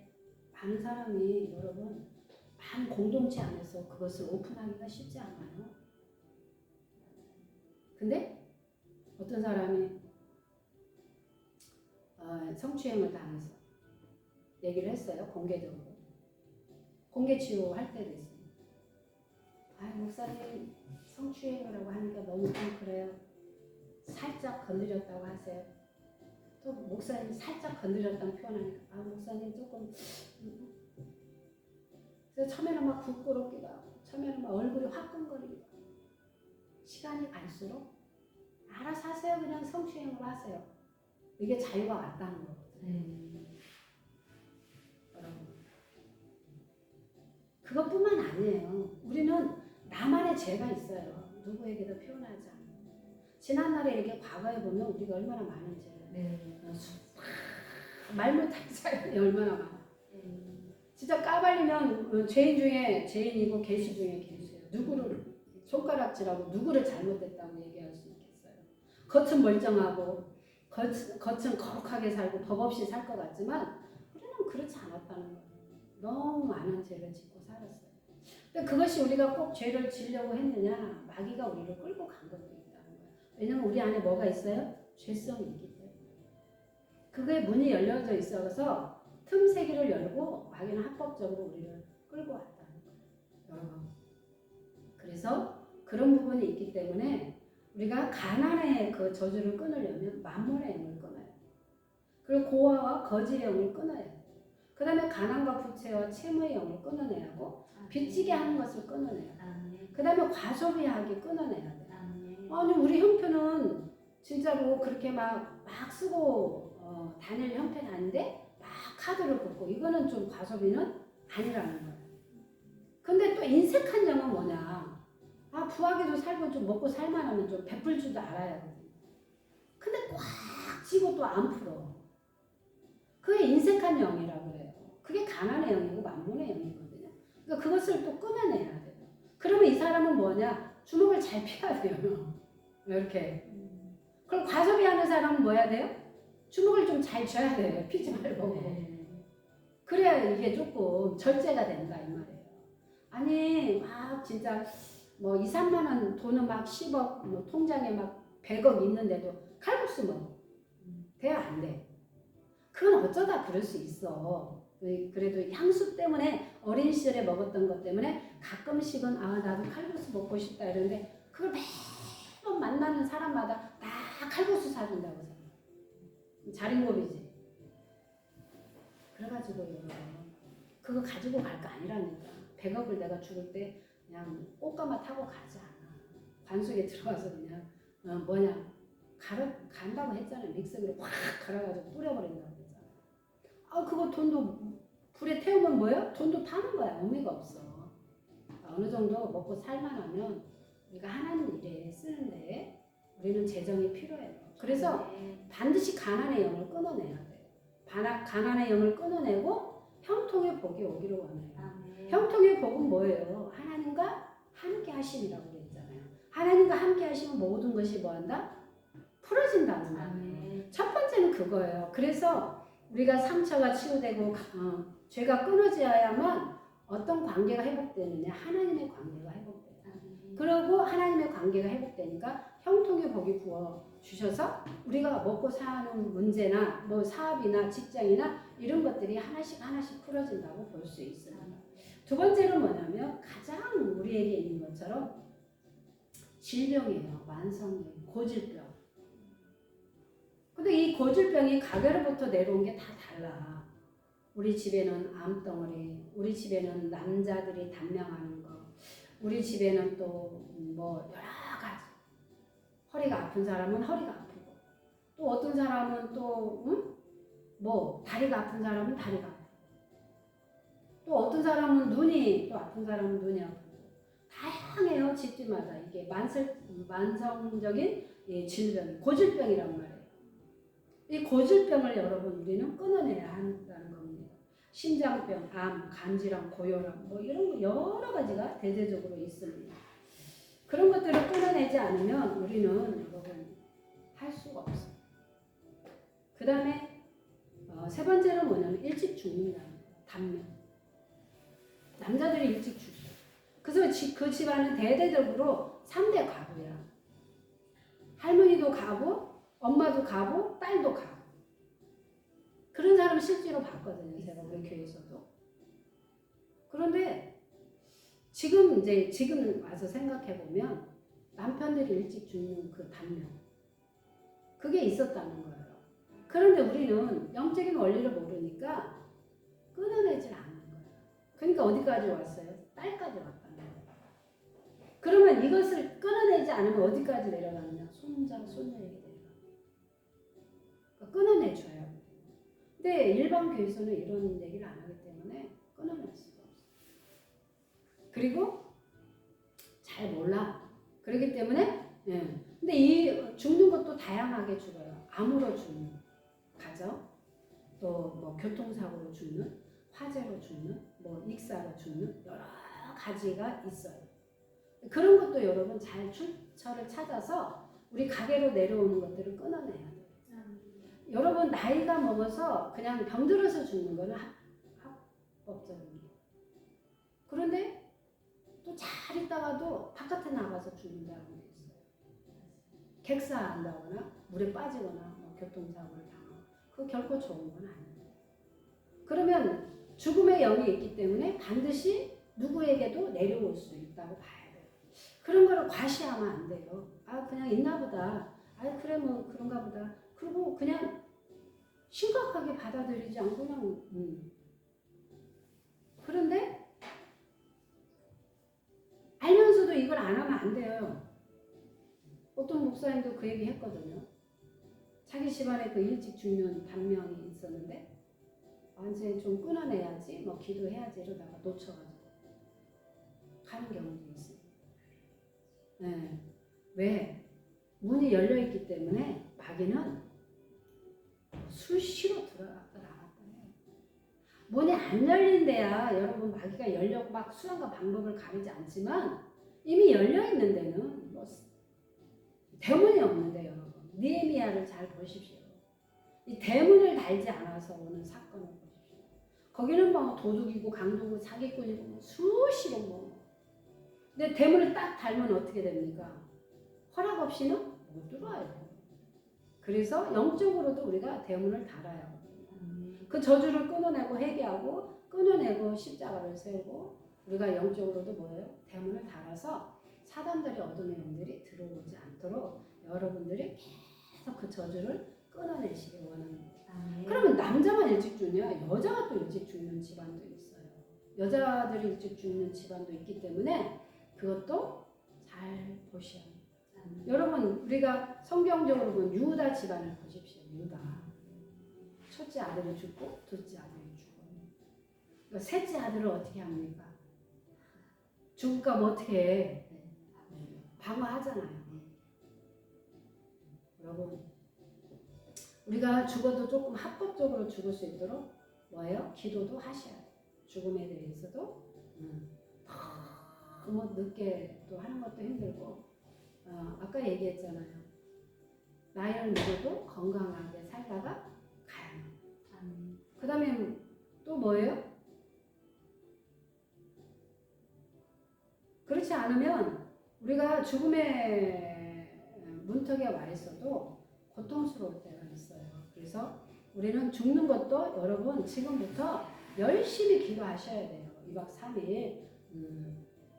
많은 사람이 여러분, 많은 공동체 안에서 그것을 오픈하기가 쉽지 않아요. 근데 어떤 사람이 성추행을 당해서 얘기를 했어요. 공개적으로. 공개 치유할 때도 있습니다. 아, 목사님 성추행을 하고 하니까 너무 좀 그래요. 살짝 건드렸다고 하세요. 또 목사님 살짝 건드렸다는 표현하니까 아, 목사님 조금. 그래서 처음에는 막 부끄럽기도 하고 처음에는 막 얼굴이 화끈거리기도 하고 시간이 갈수록 알아서 하세요. 그냥 성추행으로 하세요. 이게 자유가 왔다는 거거든요. 여러분, 그것뿐만 아니에요. 우리는 나만의 죄가 있어요. 누구에게도 표현하지 않아요. 지난날에 이렇게 과거에 보면 우리가 얼마나 많은 죄를 말 못할 사람이 얼마나 많아. 진짜 까발리면 죄인 중에 죄인이고 계시 중에 계시예요. 누구를 손가락질하고 누구를 잘못했다고 얘기할 수 있겠어요. 겉은 멀쩡하고 겉은 거룩하게 살고 법 없이 살 것 같지만 우리는 그렇지 않았다는 거예요. 너무 많은 죄를 짓고 살았어요. 근데 그것이 우리가 꼭 죄를 지려고 했느냐? 마귀가 우리를 끌고 간 것도 있다는 거예요. 왜냐면 우리 안에 뭐가 있어요? 죄성이 있기 때문에. 그게 문이 열려져 있어서 틈새기를 열고 마귀는 합법적으로 우리를 끌고 왔다는 거예요. 여러분. 그래서 그런 부분이 있기 때문에 우리가 가난의 그 저주를 끊으려면 만몬의 영을 끊어요. 그리고 고아와 거지의 영을 끊어야 돼요. 그 다음에 가난과 부채와 채무의 영을 끊어내야 하고 빚지게 하는 것을 끊어내야 돼요. 그 다음에 과소비하기 끊어내야 돼요. 아니 우리 형편은 진짜로 그렇게 막 쓰고 다닐 형편이 아닌데 막 카드를 긁고 이거는 좀 과소비는 아니라는 거예요. 근데 또 인색한 영은 뭐냐? 아, 부하게도 살고 좀 먹고 살만하면 좀 베풀 줄도 알아야 하거든요. 근데 꽉 쥐고 또 안 풀어. 그게 인색한 영이라고 그래요. 그게 가난의 영이고 만몬의 영이거든요. 그러니까 그것을 또 끊어내야 돼요. 그러면 이 사람은 뭐냐? 주먹을 잘 피해야 돼요. 이렇게. 그럼 과소비하는 사람은 뭐 해야 돼요? 주먹을 좀 잘 쥐어야 돼요. 피지 말고. 그래야 이게 조금 절제가 된다 이 말이에요. 아니 막 진짜 뭐 2, 3만 원 돈은 막 10억 뭐 통장에 막 100억 있는데도 칼국수 먹어. 돼? 안 돼? 그건 어쩌다 그럴 수 있어. 그래도 향수 때문에 어린 시절에 먹었던 것 때문에 가끔씩은 아 나도 칼국수 먹고 싶다 이러는데 그걸 매번 만나는 사람마다 다 칼국수 사준다고 생각해. 자린고비지. 그래가지고 여러분 그거 가지고 갈 거 아니라니까. 100억을 내가 죽을 때 그냥 꽃가마 타고 가지 않아. 관속에 들어가서 그냥 간다고 했잖아요. 믹서기로 확 갈아가지고 뿌려버린다고 했잖아요. 아 그거 돈도 불에 태우면 뭐예요? 돈도 타는 거야. 의미가 없어. 어느 정도 먹고 살만하면 우리가 하나님 일에 쓰는데 우리는 재정이 필요해요. 그래서 반드시 가난의 영을 끊어내야 돼요. 가난의 영을 끊어내고 형통의 복이 오기를 원해요. 아멘. 형통의 복은 뭐예요? 하나님과 함께 하심이라고 그랬잖아요. 하나님과 함께 하시면 모든 것이 뭐한다? 풀어진다는 거예요. 아멘. 첫 번째는 그거예요. 그래서 우리가 상처가 치유되고 죄가 끊어져야만 어떤 관계가 회복되느냐? 하나님의 관계가 회복돼요. 아멘. 그리고 하나님의 관계가 회복되니까 형통의 복이 부어 주셔서 우리가 먹고 사는 문제나 뭐 사업이나 직장이나 이런 것들이 하나씩 하나씩 풀어진다고 볼 수 있어요. 두 번째는 뭐냐면 가장 우리에게 있는 것처럼 질병이에요. 만성病, 고질병. 근데 이 고질병이 가게로부터 내려온 게 다 달라. 우리 집에는 암덩어리, 우리 집에는 남자들이 단명하는 거, 우리 집에는 또 뭐 여러 가지. 허리가 아픈 사람은 허리가 아프고, 또 어떤 사람은 또 뭐 다리가 아픈 사람은 다리가 아프고, 또 어떤 사람은 눈이 또 아픈 사람은 눈이 아프고, 다양해요. 집집마다 이게 만성적인 질병, 고질병이란 말이에요. 이 고질병을 여러분 우리는 끊어내야 한다는 겁니다. 심장병, 암, 간질환, 고혈압 뭐 이런 거 여러 가지가 대대적으로 있습니다. 그런 것들을 끊어내지 않으면 우리는 여러분 할 수가 없어요. 그 다음에 세 번째는 뭐냐면 일찍 죽는다는 거예요. 단명. 남자들이 일찍 죽어요. 그래서 그 집안은 대대적으로 3대 가부야. 할머니도 가부, 엄마도 가부, 딸도 가부. 그런 사람 실제로 봤거든요. 제가 우리 교회에서도. 그런데 지금 와서 생각해 보면 남편들이 일찍 죽는 그 단명, 그게 있었다는 거예요. 그런데 우리는 영적인 원리를 모르니까 끊어내질 않는 거예요. 그러니까 어디까지 왔어요? 딸까지 왔다는 거예요. 그러면 이것을 끊어내지 않으면 어디까지 내려가느냐? 손자, 손녀에게 내려가요. 그러니까 끊어내줘야 돼요. 근데 일반 교회에서는 이런 얘기를 안 하기 때문에 끊어낼 수가 없어요. 그리고 잘 몰라. 그렇기 때문에 근데 이 죽는 것도 다양하게 죽어요. 암으로 죽는 가정, 또 뭐 교통사고로 죽는, 화재로 죽는, 뭐 익사로 죽는 여러 가지가 있어요. 그런 것도 여러분 잘 출처를 찾아서 우리 가게로 내려오는 것들을 끊어내야 돼요. 여러분 나이가 먹어서 그냥 병들어서 죽는 거는 합법적입니다. 그런데 또 잘 있다가도 바깥에 나가서 죽는 사람도 있어요. 객사한다거나 물에 빠지거나 뭐 교통사고를 당하고, 그거 결코 좋은 건 아니에요. 그러면 죽음의 영이 있기 때문에 반드시 누구에게도 내려올 수 있다고 봐야 돼요. 그런 거를 과시하면 안 돼요. 아 그냥 있나 보다. 아 그래 뭐 그런가 보다. 그리고 그냥 심각하게 받아들이지 않고 그냥 그런데 알면서도 이걸 안 하면 안 돼요. 어떤 목사님도 그 얘기 했거든요. 자기 집안에 그 일찍 죽는 단명이 있었는데 완전히 좀 끊어내야지 뭐 기도해야지 이러다가 놓쳐가지고 가는 경우도 있어요. 네. 왜? 문이 열려있기 때문에 마귀는 수시로 들어갔다 나갔다 해요. 문이 안 열린 데야 여러분 마귀가 열려고 막 수단과 방법을 가리지 않지만 이미 열려있는 데는 뭐 대문이 없는데 여러분 느헤미야를 잘 보십시오. 이 대문을 달지 않아서 오는 사건을 보십시오. 거기는 뭐 도둑이고 강도고 사기꾼이고 뭐 수시로 뭐 근데 대문을 딱 달면 어떻게 됩니까? 허락 없이는 못 들어와요. 그래서 영적으로도 우리가 대문을 달아야 하거든요. 그 저주를 끊어내고 회개하고 끊어내고 십자가를 세우고 우리가 영적으로도 뭐예요? 대문을 달아서 사단들이 어둠의 영들이 들어오지 않도록 여러분들이 계속 그 저주를 끊어내시길 원합니다. 그러면 남자만 일찍 죽냐? 여자가 또 일찍 죽는 집안도 있어요. 여자들이 일찍 죽는 집안도 있기 때문에 그것도 잘 보셔야 합니다. 여러분 우리가 성경적으로 보면 유다 집안을 보십시오. 유다 첫째 아들이 죽고 둘째 아들이 죽어요. 그러니까 셋째 아들을 어떻게 합니까? 죽을까 뭐 어떻게 해? 방어하잖아요. 여러분 우리가 죽어도 조금 합법적으로 죽을 수 있도록 뭐예요? 기도도 하셔야 돼요. 죽음에 대해서도 너무 늦게 또 하는 것도 힘들고 아까 얘기했잖아요. 나이를 먹어도 건강하게 살다가 가야 해요. 그 다음에 또 뭐예요? 그렇지 않으면 우리가 죽음의 문턱에 와 있어도 고통스러울 때가 있어요. 그래서 우리는 죽는 것도 여러분 지금부터 열심히 기도하셔야 돼요. 2박 3일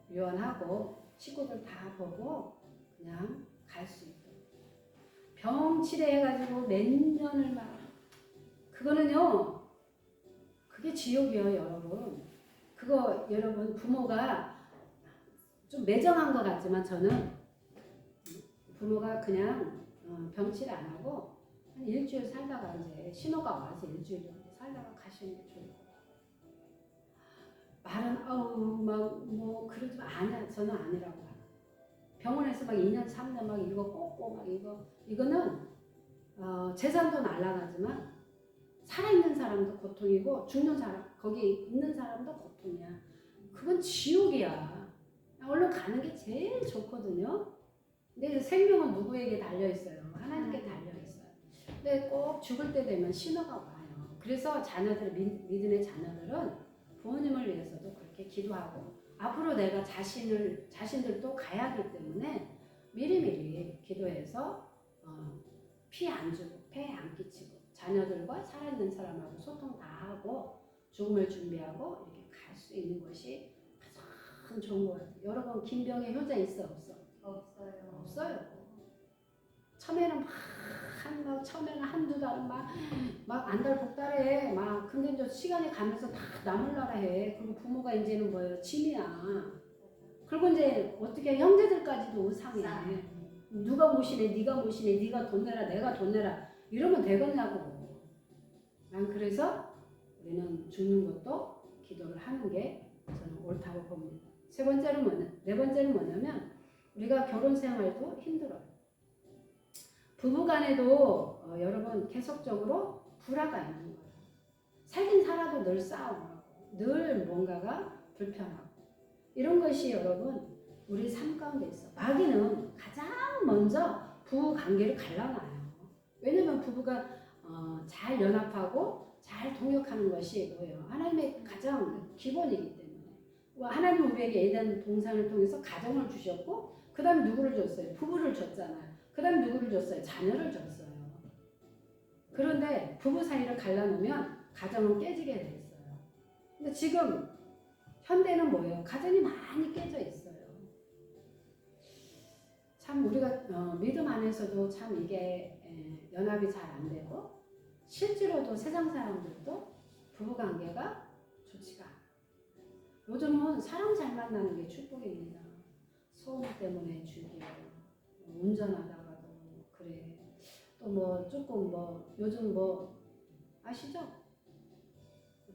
유언하고 식구들 다 보고 그냥 갈 수 있도록. 병 치료해가지고 몇 년을 막 그거는요. 그게 지옥이에요 여러분. 그거 여러분 부모가 좀 매정한 것 같지만 저는 부모가 그냥 병치료 안 하고 한 일주일 살다가 이제 신호가 와서 일주일 정도 살다가 가시는 게 좋을 것 같아요. 말은 막 뭐 그러지 마. 아니야. 저는 아니라고 봐요. 병원에서 막 2년 3년 막 이거 꽂고 막 이거는 재산도 날아가지만 살아있는 사람도 고통이고 죽는 사람 거기 있는 사람도 고통이야. 그건 지옥이야. 얼른 가는 게 제일 좋거든요. 근데 생명은 누구에게 달려있어요? 하나님께 달려있어요. 근데 꼭 죽을 때 되면 신호가 와요. 그래서 자녀들, 믿음의 자녀들은 부모님을 위해서도 그렇게 기도하고 앞으로 내가 자신들도 가야 하기 때문에 미리미리 기도해서 피 안 주고 폐 안 끼치고 자녀들과 살아있는 사람하고 소통 다 하고 죽음을 준비하고 이렇게 갈 수 있는 것이 가장 좋은 것 같아요. 여러분 김병의 효자 있어 없어? 없어요. 없어요. 처음에는 처음에는 한두 달 막 안달복달해 막 근데 이제 시간이 가면서 다 나물나라 해. 그리고 부모가 이제는 뭐예요? 짐이야. 그리고 이제 어떻게 형제들까지도 의상해. 누가 모시네, 네가 모시네, 네가 돈 내라, 내가 돈 내라 이러면 되겠냐고. 난 그래서 우리는 죽는 것도 기도를 하는 게 저는 옳다고 봅니다. 네 번째는 뭐냐면 우리가 결혼 생활도 힘들어요. 부부간에도 여러분 계속적으로 불화가 있는 거예요. 살긴 살아도 늘 싸움하고 늘 뭔가가 불편하고 이런 것이 여러분 우리 삶 가운데 있어. 마귀는 가장 먼저 부부 관계를 갈라놔요. 왜냐면 부부가 잘 연합하고 잘 동역하는 것이 뭐예요? 하나님의 가장 기본이기 때문에. 하나님은 우리에게 에덴 동산을 통해서 가정을 주셨고 그 다음에 누구를 줬어요? 부부를 줬잖아요. 그 다음에 누구를 줬어요? 자녀를 줬어요. 그런데 부부 사이를 갈라놓으면 가정은 깨지게 돼 있어요. 근데 지금 현대는 뭐예요? 가정이 많이 깨져 있어요. 참 우리가 믿음 안에서도 참 이게 연합이 잘 안 되고 실제로도 세상 사람들도 부부관계가 좋지가 않아요. 요즘은 사람 잘 만나는 게 축복입니다. 소음 때문에 죽이고 운전하다가도 그래. 또 뭐 조금 뭐 요즘 뭐 아시죠?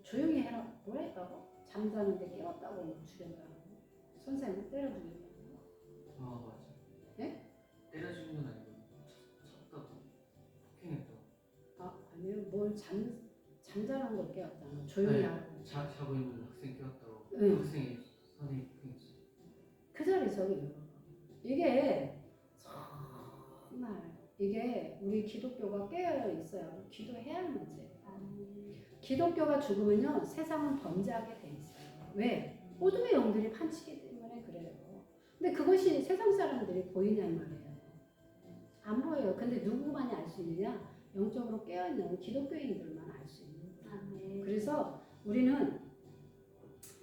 조용히 해라 뭐랬다고? 잠자는데 깨웠다고 죽였다고 선생님 때려 죽였다고. 맞아. 네? 때려 죽는 건 아니고 쳤다고 폭행했다고. 아니요 뭘 잠자는 걸 깨웠잖아. 조용히 하라고. 자고 있는 학생 깨웠다고. 응. 학생이 선생님 폭행했어. 그 자리에서 이게 정말 이게 우리 기독교가 깨어 있어요. 기도해야 하는 문제예요. 기독교가 죽으면요 세상은 범죄하게 돼 있어요. 왜? 어둠의 영들이 판치기 때문에 그래요. 근데 그것이 세상 사람들이 보이냔 말이에요. 안 보여요. 근데 누구만이 알 수 있느냐? 영적으로 깨어있는 기독교인들만 알 수 있는 거예요. 그래서 우리는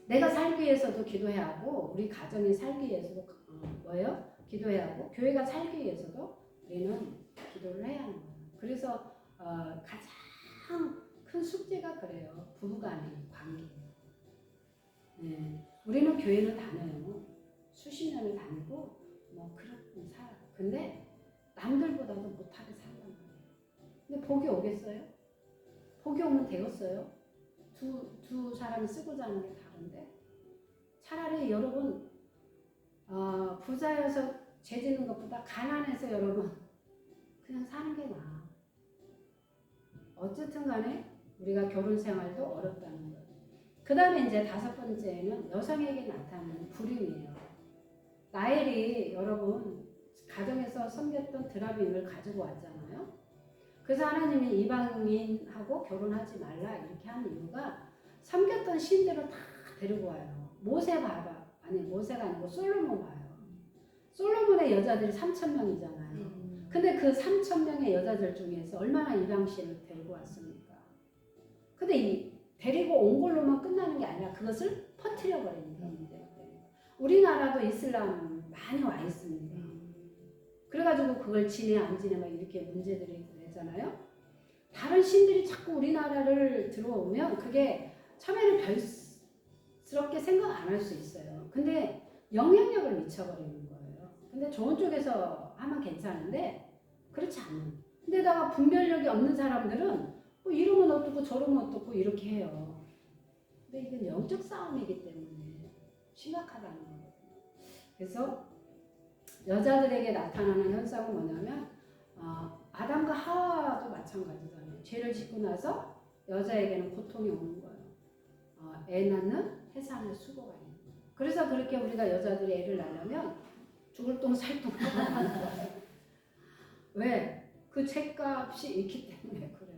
내가 살기 위해서도 기도해야 하고 우리 가정이 살기 위해서도 뭐예요? 기도해야 하고 교회가 살기 위해서도 우리는 기도를 해야 하는 거예요. 그래서 가장 큰 숙제가 그래요. 부부간의 관계. 네. 우리는 교회는 다녀요. 수십 년을 다니고 뭐 그렇게 살아. 근데 남들보다도 못하게 산단 말이에요. 근데 복이 오겠어요? 복이 오면 되겠어요? 두 사람이 쓰고 자는 게 다른데 차라리 여러분 부자여서 죄 짓는 것보다 가난해서 여러분 그냥 사는 게 나아. 어쨌든 간에 우리가 결혼 생활도 어렵다는 거예요. 그 다음에 이제 5번째는 여성에게 나타나는 불임이에요. 라헬이 여러분 가정에서 섬겼던 드라빔을 가지고 왔잖아요. 그래서 하나님이 이방인하고 결혼하지 말라 이렇게 한 이유가 섬겼던 신들을 다 데리고 와요. 모세 봐봐. 아니 모세가 아니고 솔로몬 봐요. 솔로몬의 여자들이 3,000명이잖아요. 근데 그 3,000명의 여자들 중에서 얼마나 이방신을 데리고 왔습니까? 근데 이 데리고 온 걸로만 끝나는 게 아니라 그것을 퍼뜨려 버리는 그런 문제가 돼요. 우리나라도 이슬람 많이 와 있습니다. 그래가지고 그걸 지내 안 지내 막 이렇게 문제들이 되잖아요. 다른 신들이 자꾸 우리나라를 들어오면 그게 처음에는 별스럽게 생각 안 할 수 있어요. 근데 영향력을 미쳐버리는 거예요. 근데 좋은 쪽에서 하면 괜찮은데 그렇지 않아요. 근데다가 분별력이 없는 사람들은 뭐 이러면 어떻고 저러면 어떻고 이렇게 해요. 근데 이건 영적 싸움이기 때문에 심각하다는 거거든요. 그래서 여자들에게 나타나는 현상은 뭐냐면 아담과 하와도 마찬가지잖아요. 죄를 짓고 나서 여자에게는 고통이 오는 거예요. 애 낳는 해산의 수고가 있는 거예요. 그래서 그렇게 우리가 여자들이 애를 낳으려면 죽을 똥 살 똥 하는 거예요. 왜? 그 죄값이 있기 때문에 그래요.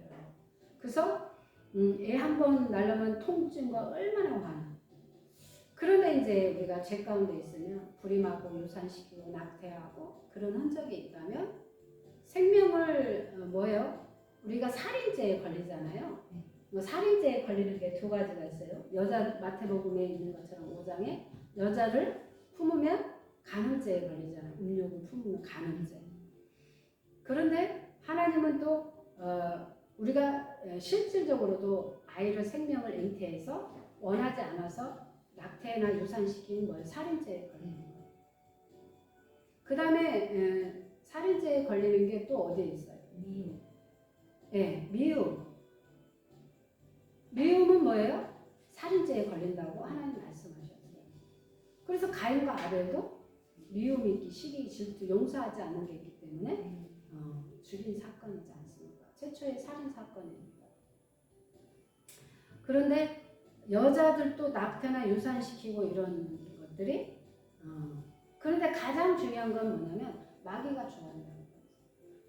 그래서 애 한 번 낳으려면 통증과 얼마나 많아. 그런데 이제 우리가 죄 가운데 있으면 불임하고 유산시키고 낙태하고 그런 흔적이 있다면 생명을 뭐예요? 우리가 살인죄에 걸리잖아요. 뭐 살인죄에 걸리는 게 2가지가 있어요. 여자 마태복음에 있는 것처럼 5장에 여자를 품으면 간음죄에 걸리잖아요. 음욕을 품으면 간음죄. 그런데 하나님은 또 우리가 실질적으로도 아이를 생명을 잉태해서 원하지 않아서 낙태나 유산시키는 걸 살인죄에 걸리는 거예요. 그 다음에 살인죄에 걸리는 게 또 어디에 있어요? 미움. 네, 미움. 미움은 뭐예요? 살인죄에 걸린다고 하나님 말씀하셨어요. 그래서 가인과 아벨도 미움이 있기, 시기, 질투, 용서하지 않는 게 있기 때문에 죽인 사건이지 않습니까? 최초의 살인 사건입니다. 그런데 여자들도 낙태나 유산시키고 이런 것들이 그런데 가장 중요한 건 뭐냐면 마귀가 좋아한다는 거예요.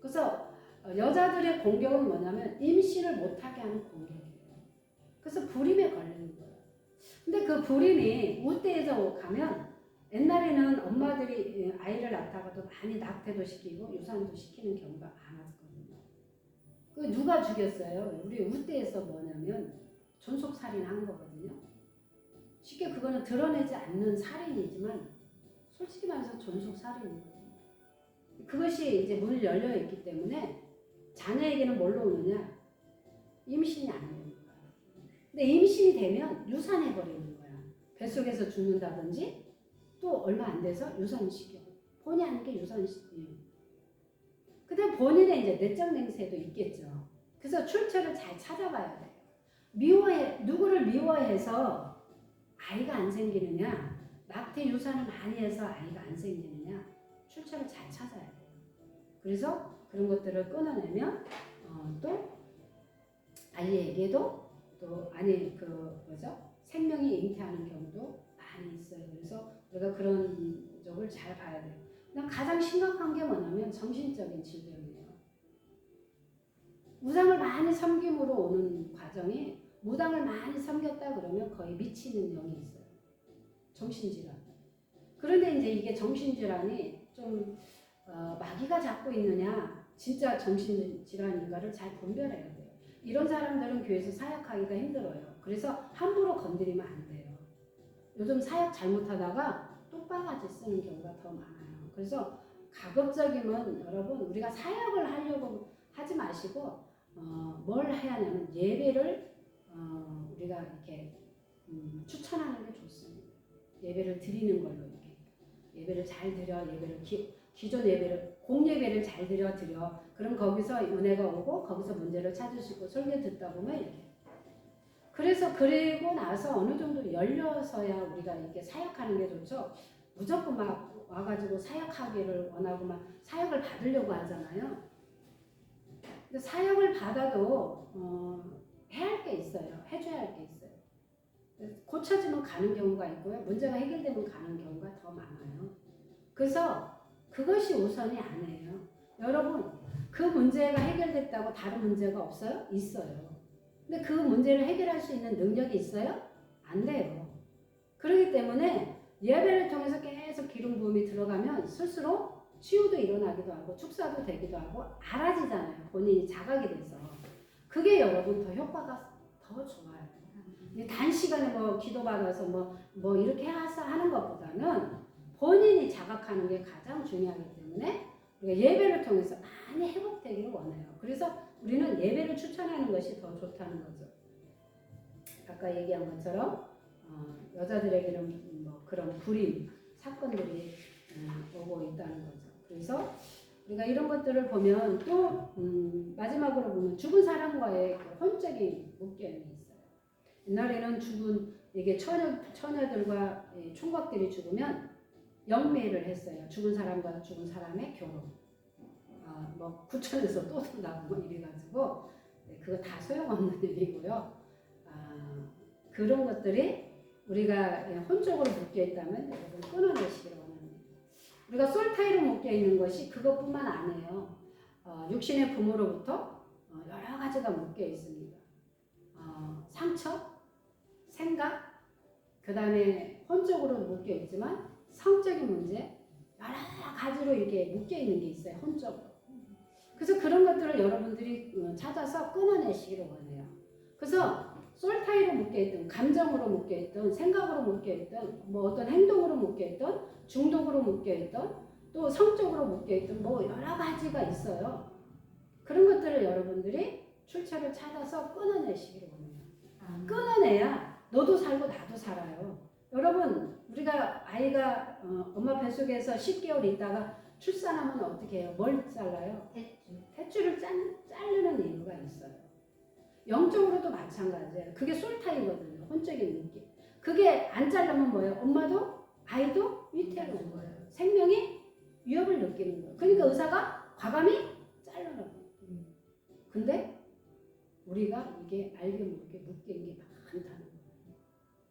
그래서 여자들의 공격은 뭐냐면 임신을 못하게 하는 공격이에요. 그래서 불임에 걸리는 거예요. 근데 그 불임이 우때에서 가면 옛날에는 엄마들이 아이를 낳다가도 많이 낙태도 시키고 유산도 시키는 경우가 많았거든요. 그 누가 죽였어요? 우리 우때에서 뭐냐면 존속살인한 거거든요. 쉽게 그거는 드러내지 않는 살인이지만 솔직히 말해서 존속살인이거든요. 그것이 이제 문이 열려 있기 때문에 자녀에게는 뭘로 오느냐? 임신이 안 되는 거야. 근데 임신이 되면 유산해버리는 거야. 뱃속에서 죽는다든지 또 얼마 안 돼서 유산시켜. 본의 아니게 유산시켜. 그다음 본인의 이제 내적 냉세도 있겠죠. 그래서 출처를 잘 찾아봐야 돼요. 누구를 미워해서 아이가 안 생기느냐, 낙태 유산을 많이 해서 아이가 안 생기느냐, 출처를 잘 찾아야 돼요. 그래서 그런 것들을 끊어내면 또 아이에게도 또 생명이 잉태하는 경우도 많이 있어요. 그래서 우리가 그런 쪽을 잘 봐야 돼요. 그냥 가장 심각한 게 뭐냐면 정신적인 질병이에요. 우상을 많이 섬김으로 오는 과정이 무당을 많이 섬겼다 그러면 거의 미치는 영이 있어요. 정신질환. 그런데 이제 이게 정신질환이 좀 마귀가 잡고 있느냐 진짜 정신질환인가를 잘 분별해야 돼요. 이런 사람들은 교회에서 사역하기가 힘들어요. 그래서 함부로 건드리면 안 돼요. 요즘 사역 잘못하다가 똑바가지 쓰는 경우가 더 많아요. 그래서 가급적이면 여러분 우리가 사역을 하려고 하지 마시고 뭘 해야 하냐면 예배를 우리가 이렇게 추천하는 게 좋습니다. 예배를 드리는 걸로 이렇게 예배를 잘 드려 기존 예배를 공예배를 잘 드려 그럼 거기서 은혜가 오고 거기서 문제를 찾을 수 있고 설교 듣다 보면 이렇게 그래서 그리고 나서 어느 정도 열려서야 우리가 이렇게 사역하는 게 좋죠. 무조건 막 와가지고 사역하기를 원하고 막 사역을 받으려고 하잖아요. 근데 사역을 받아도 해야 할 게 있어요. 해줘야 할 게 있어요. 고쳐지면 가는 경우가 있고요. 문제가 해결되면 가는 경우가 더 많아요. 그래서 그것이 우선이 아니에요. 여러분, 그 문제가 해결됐다고 다른 문제가 없어요? 있어요. 근데 그 문제를 해결할 수 있는 능력이 있어요? 안 돼요. 그렇기 때문에 예배를 통해서 계속 기름 부음이 들어가면 스스로 치유도 일어나기도 하고 축사도 되기도 하고 알아지잖아요. 본인이 자각이 돼서. 그게 여러분 더 효과가 더 좋아요. 단시간에 뭐 기도받아서 뭐 이렇게 하는 것보다는 본인이 자각하는 게 가장 중요하기 때문에 우리가 예배를 통해서 많이 회복되기를 원해요. 그래서 우리는 예배를 추천하는 것이 더 좋다는 거죠. 아까 얘기한 것처럼 여자들에게는 뭐 그런 불임 사건들이 오고 있다는 거죠. 그래서 우리가 이런 것들을 보면 또 마지막으로 보면 죽은 사람과의 그 혼적인 묶임이 있어요. 옛날에는 죽은 이게 처녀들과 총각들이 죽으면 영매를 했어요. 죽은 사람과 죽은 사람의 결혼. 뭐 구천에서 또 나고 뭐 이래가지고 그거 다 소용없는 일이고요. 그런 것들이 우리가 혼적으로 묶여 있다면 여러분 끊어내시기를 원합니다. 우리가 솔타이로 묶여 있는 것이 그것뿐만 아니에요. 육신의 부모로부터 여러 가지가 묶여 있습니다. 상처, 생각, 그 다음에 혼적으로 묶여 있지만 성적인 문제, 여러 가지로 이렇게 묶여 있는 게 있어요. 혼적으로. 그래서 그런 것들을 여러분들이 찾아서 끊어내시기를 원해요. 그래서 솔타이로 묶여있던, 감정으로 묶여있던, 생각으로 묶여있던, 뭐 어떤 행동으로 묶여있던, 중독으로 묶여있던, 또 성적으로 묶여있던 뭐 여러 가지가 있어요. 그런 것들을 여러분들이 출처를 찾아서 끊어내시기를 원해요. 끊어내야 너도 살고 나도 살아요. 여러분, 우리가 아이가 엄마 뱃속에서 10개월 있다가 출산하면 어떻게 해요? 뭘 잘라요? 탯줄을 자르는 이유가 있어요. 영적으로도 마찬가지예요. 그게 솔타이거든요. 혼적인 느낌. 그게 안 자르면 뭐예요? 엄마도 아이도 위태로운 거예요. 생명이 위협을 느끼는 거예요. 그러니까 의사가 과감히 자르는 거예요. 근데 우리가 이게 알게 모르게 묶인 게 많다는 거예요.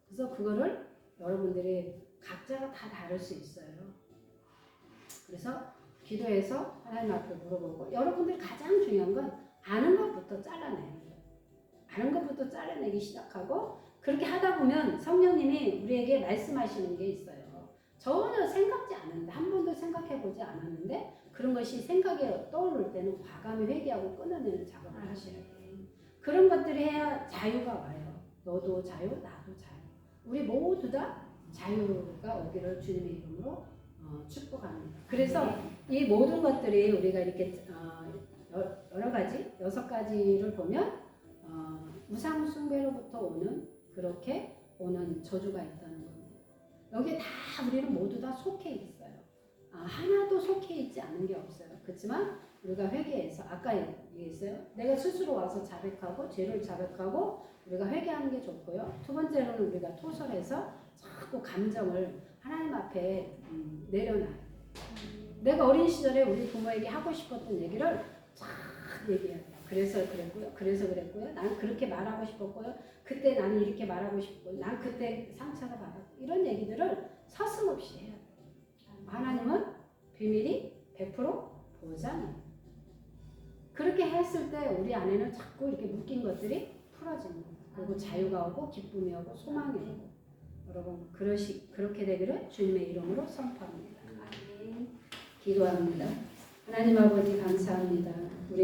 그래서 그거를 여러분들이 각자가 다 다를 수 있어요. 그래서 기도해서 하나님 앞에 물어보고 여러분들이 가장 중요한 건 아는 것부터 잘라내는 거예요. 아는 것부터 잘라내기 시작하고 그렇게 하다 보면 성령님이 우리에게 말씀하시는 게 있어요. 전혀 생각지 않았는데 한 번도 생각해보지 않았는데 그런 것이 생각에 떠오를 때는 과감히 회개하고 끊어내는 작업을 하셔야 돼요. 그런 것들을 해야 자유가 와요. 너도 자유, 나도 자유. 우리 모두 다 자유가 오기를 주님의 이름으로 축복합니다. 그래서 이 모든 것들이 우리가 이렇게 여러 가지, 6가지를 보면 우상 숭배로부터 오는 그렇게 오는 저주가 있다는 겁니다. 여기에 다 우리는 모두 다 속해 있어요. 하나도 속해 있지 않은 게 없어요. 그렇지만 우리가 회개해서 아까 얘기했어요. 내가 스스로 와서 자백하고 죄를 자백하고 우리가 회개하는 게 좋고요. 두 번째로는 우리가 토설해서 자꾸 감정을 하나님 앞에 내려놔요. 내가 어린 시절에 우리 부모에게 하고 싶었던 얘기를 쫙 얘기해요. 그래서 그랬고요. 나는 그렇게 말하고 싶었고요. 그때 나는 이렇게 말하고 싶고, 난 그때 상처가 받았고 이런 얘기들을 서슴없이 해요. 하나님은 비밀이 100% 보장해요. 그렇게 했을 때 우리 안에는 자꾸 이렇게 묶인 것들이 풀어지는 거예요. 그리고 자유가 오고 기쁨이 오고 소망이 오고 여러분 그렇게 되기를 주님의 이름으로 선포합니다. 기도합니다. 하나님 아버지 감사합니다. 우리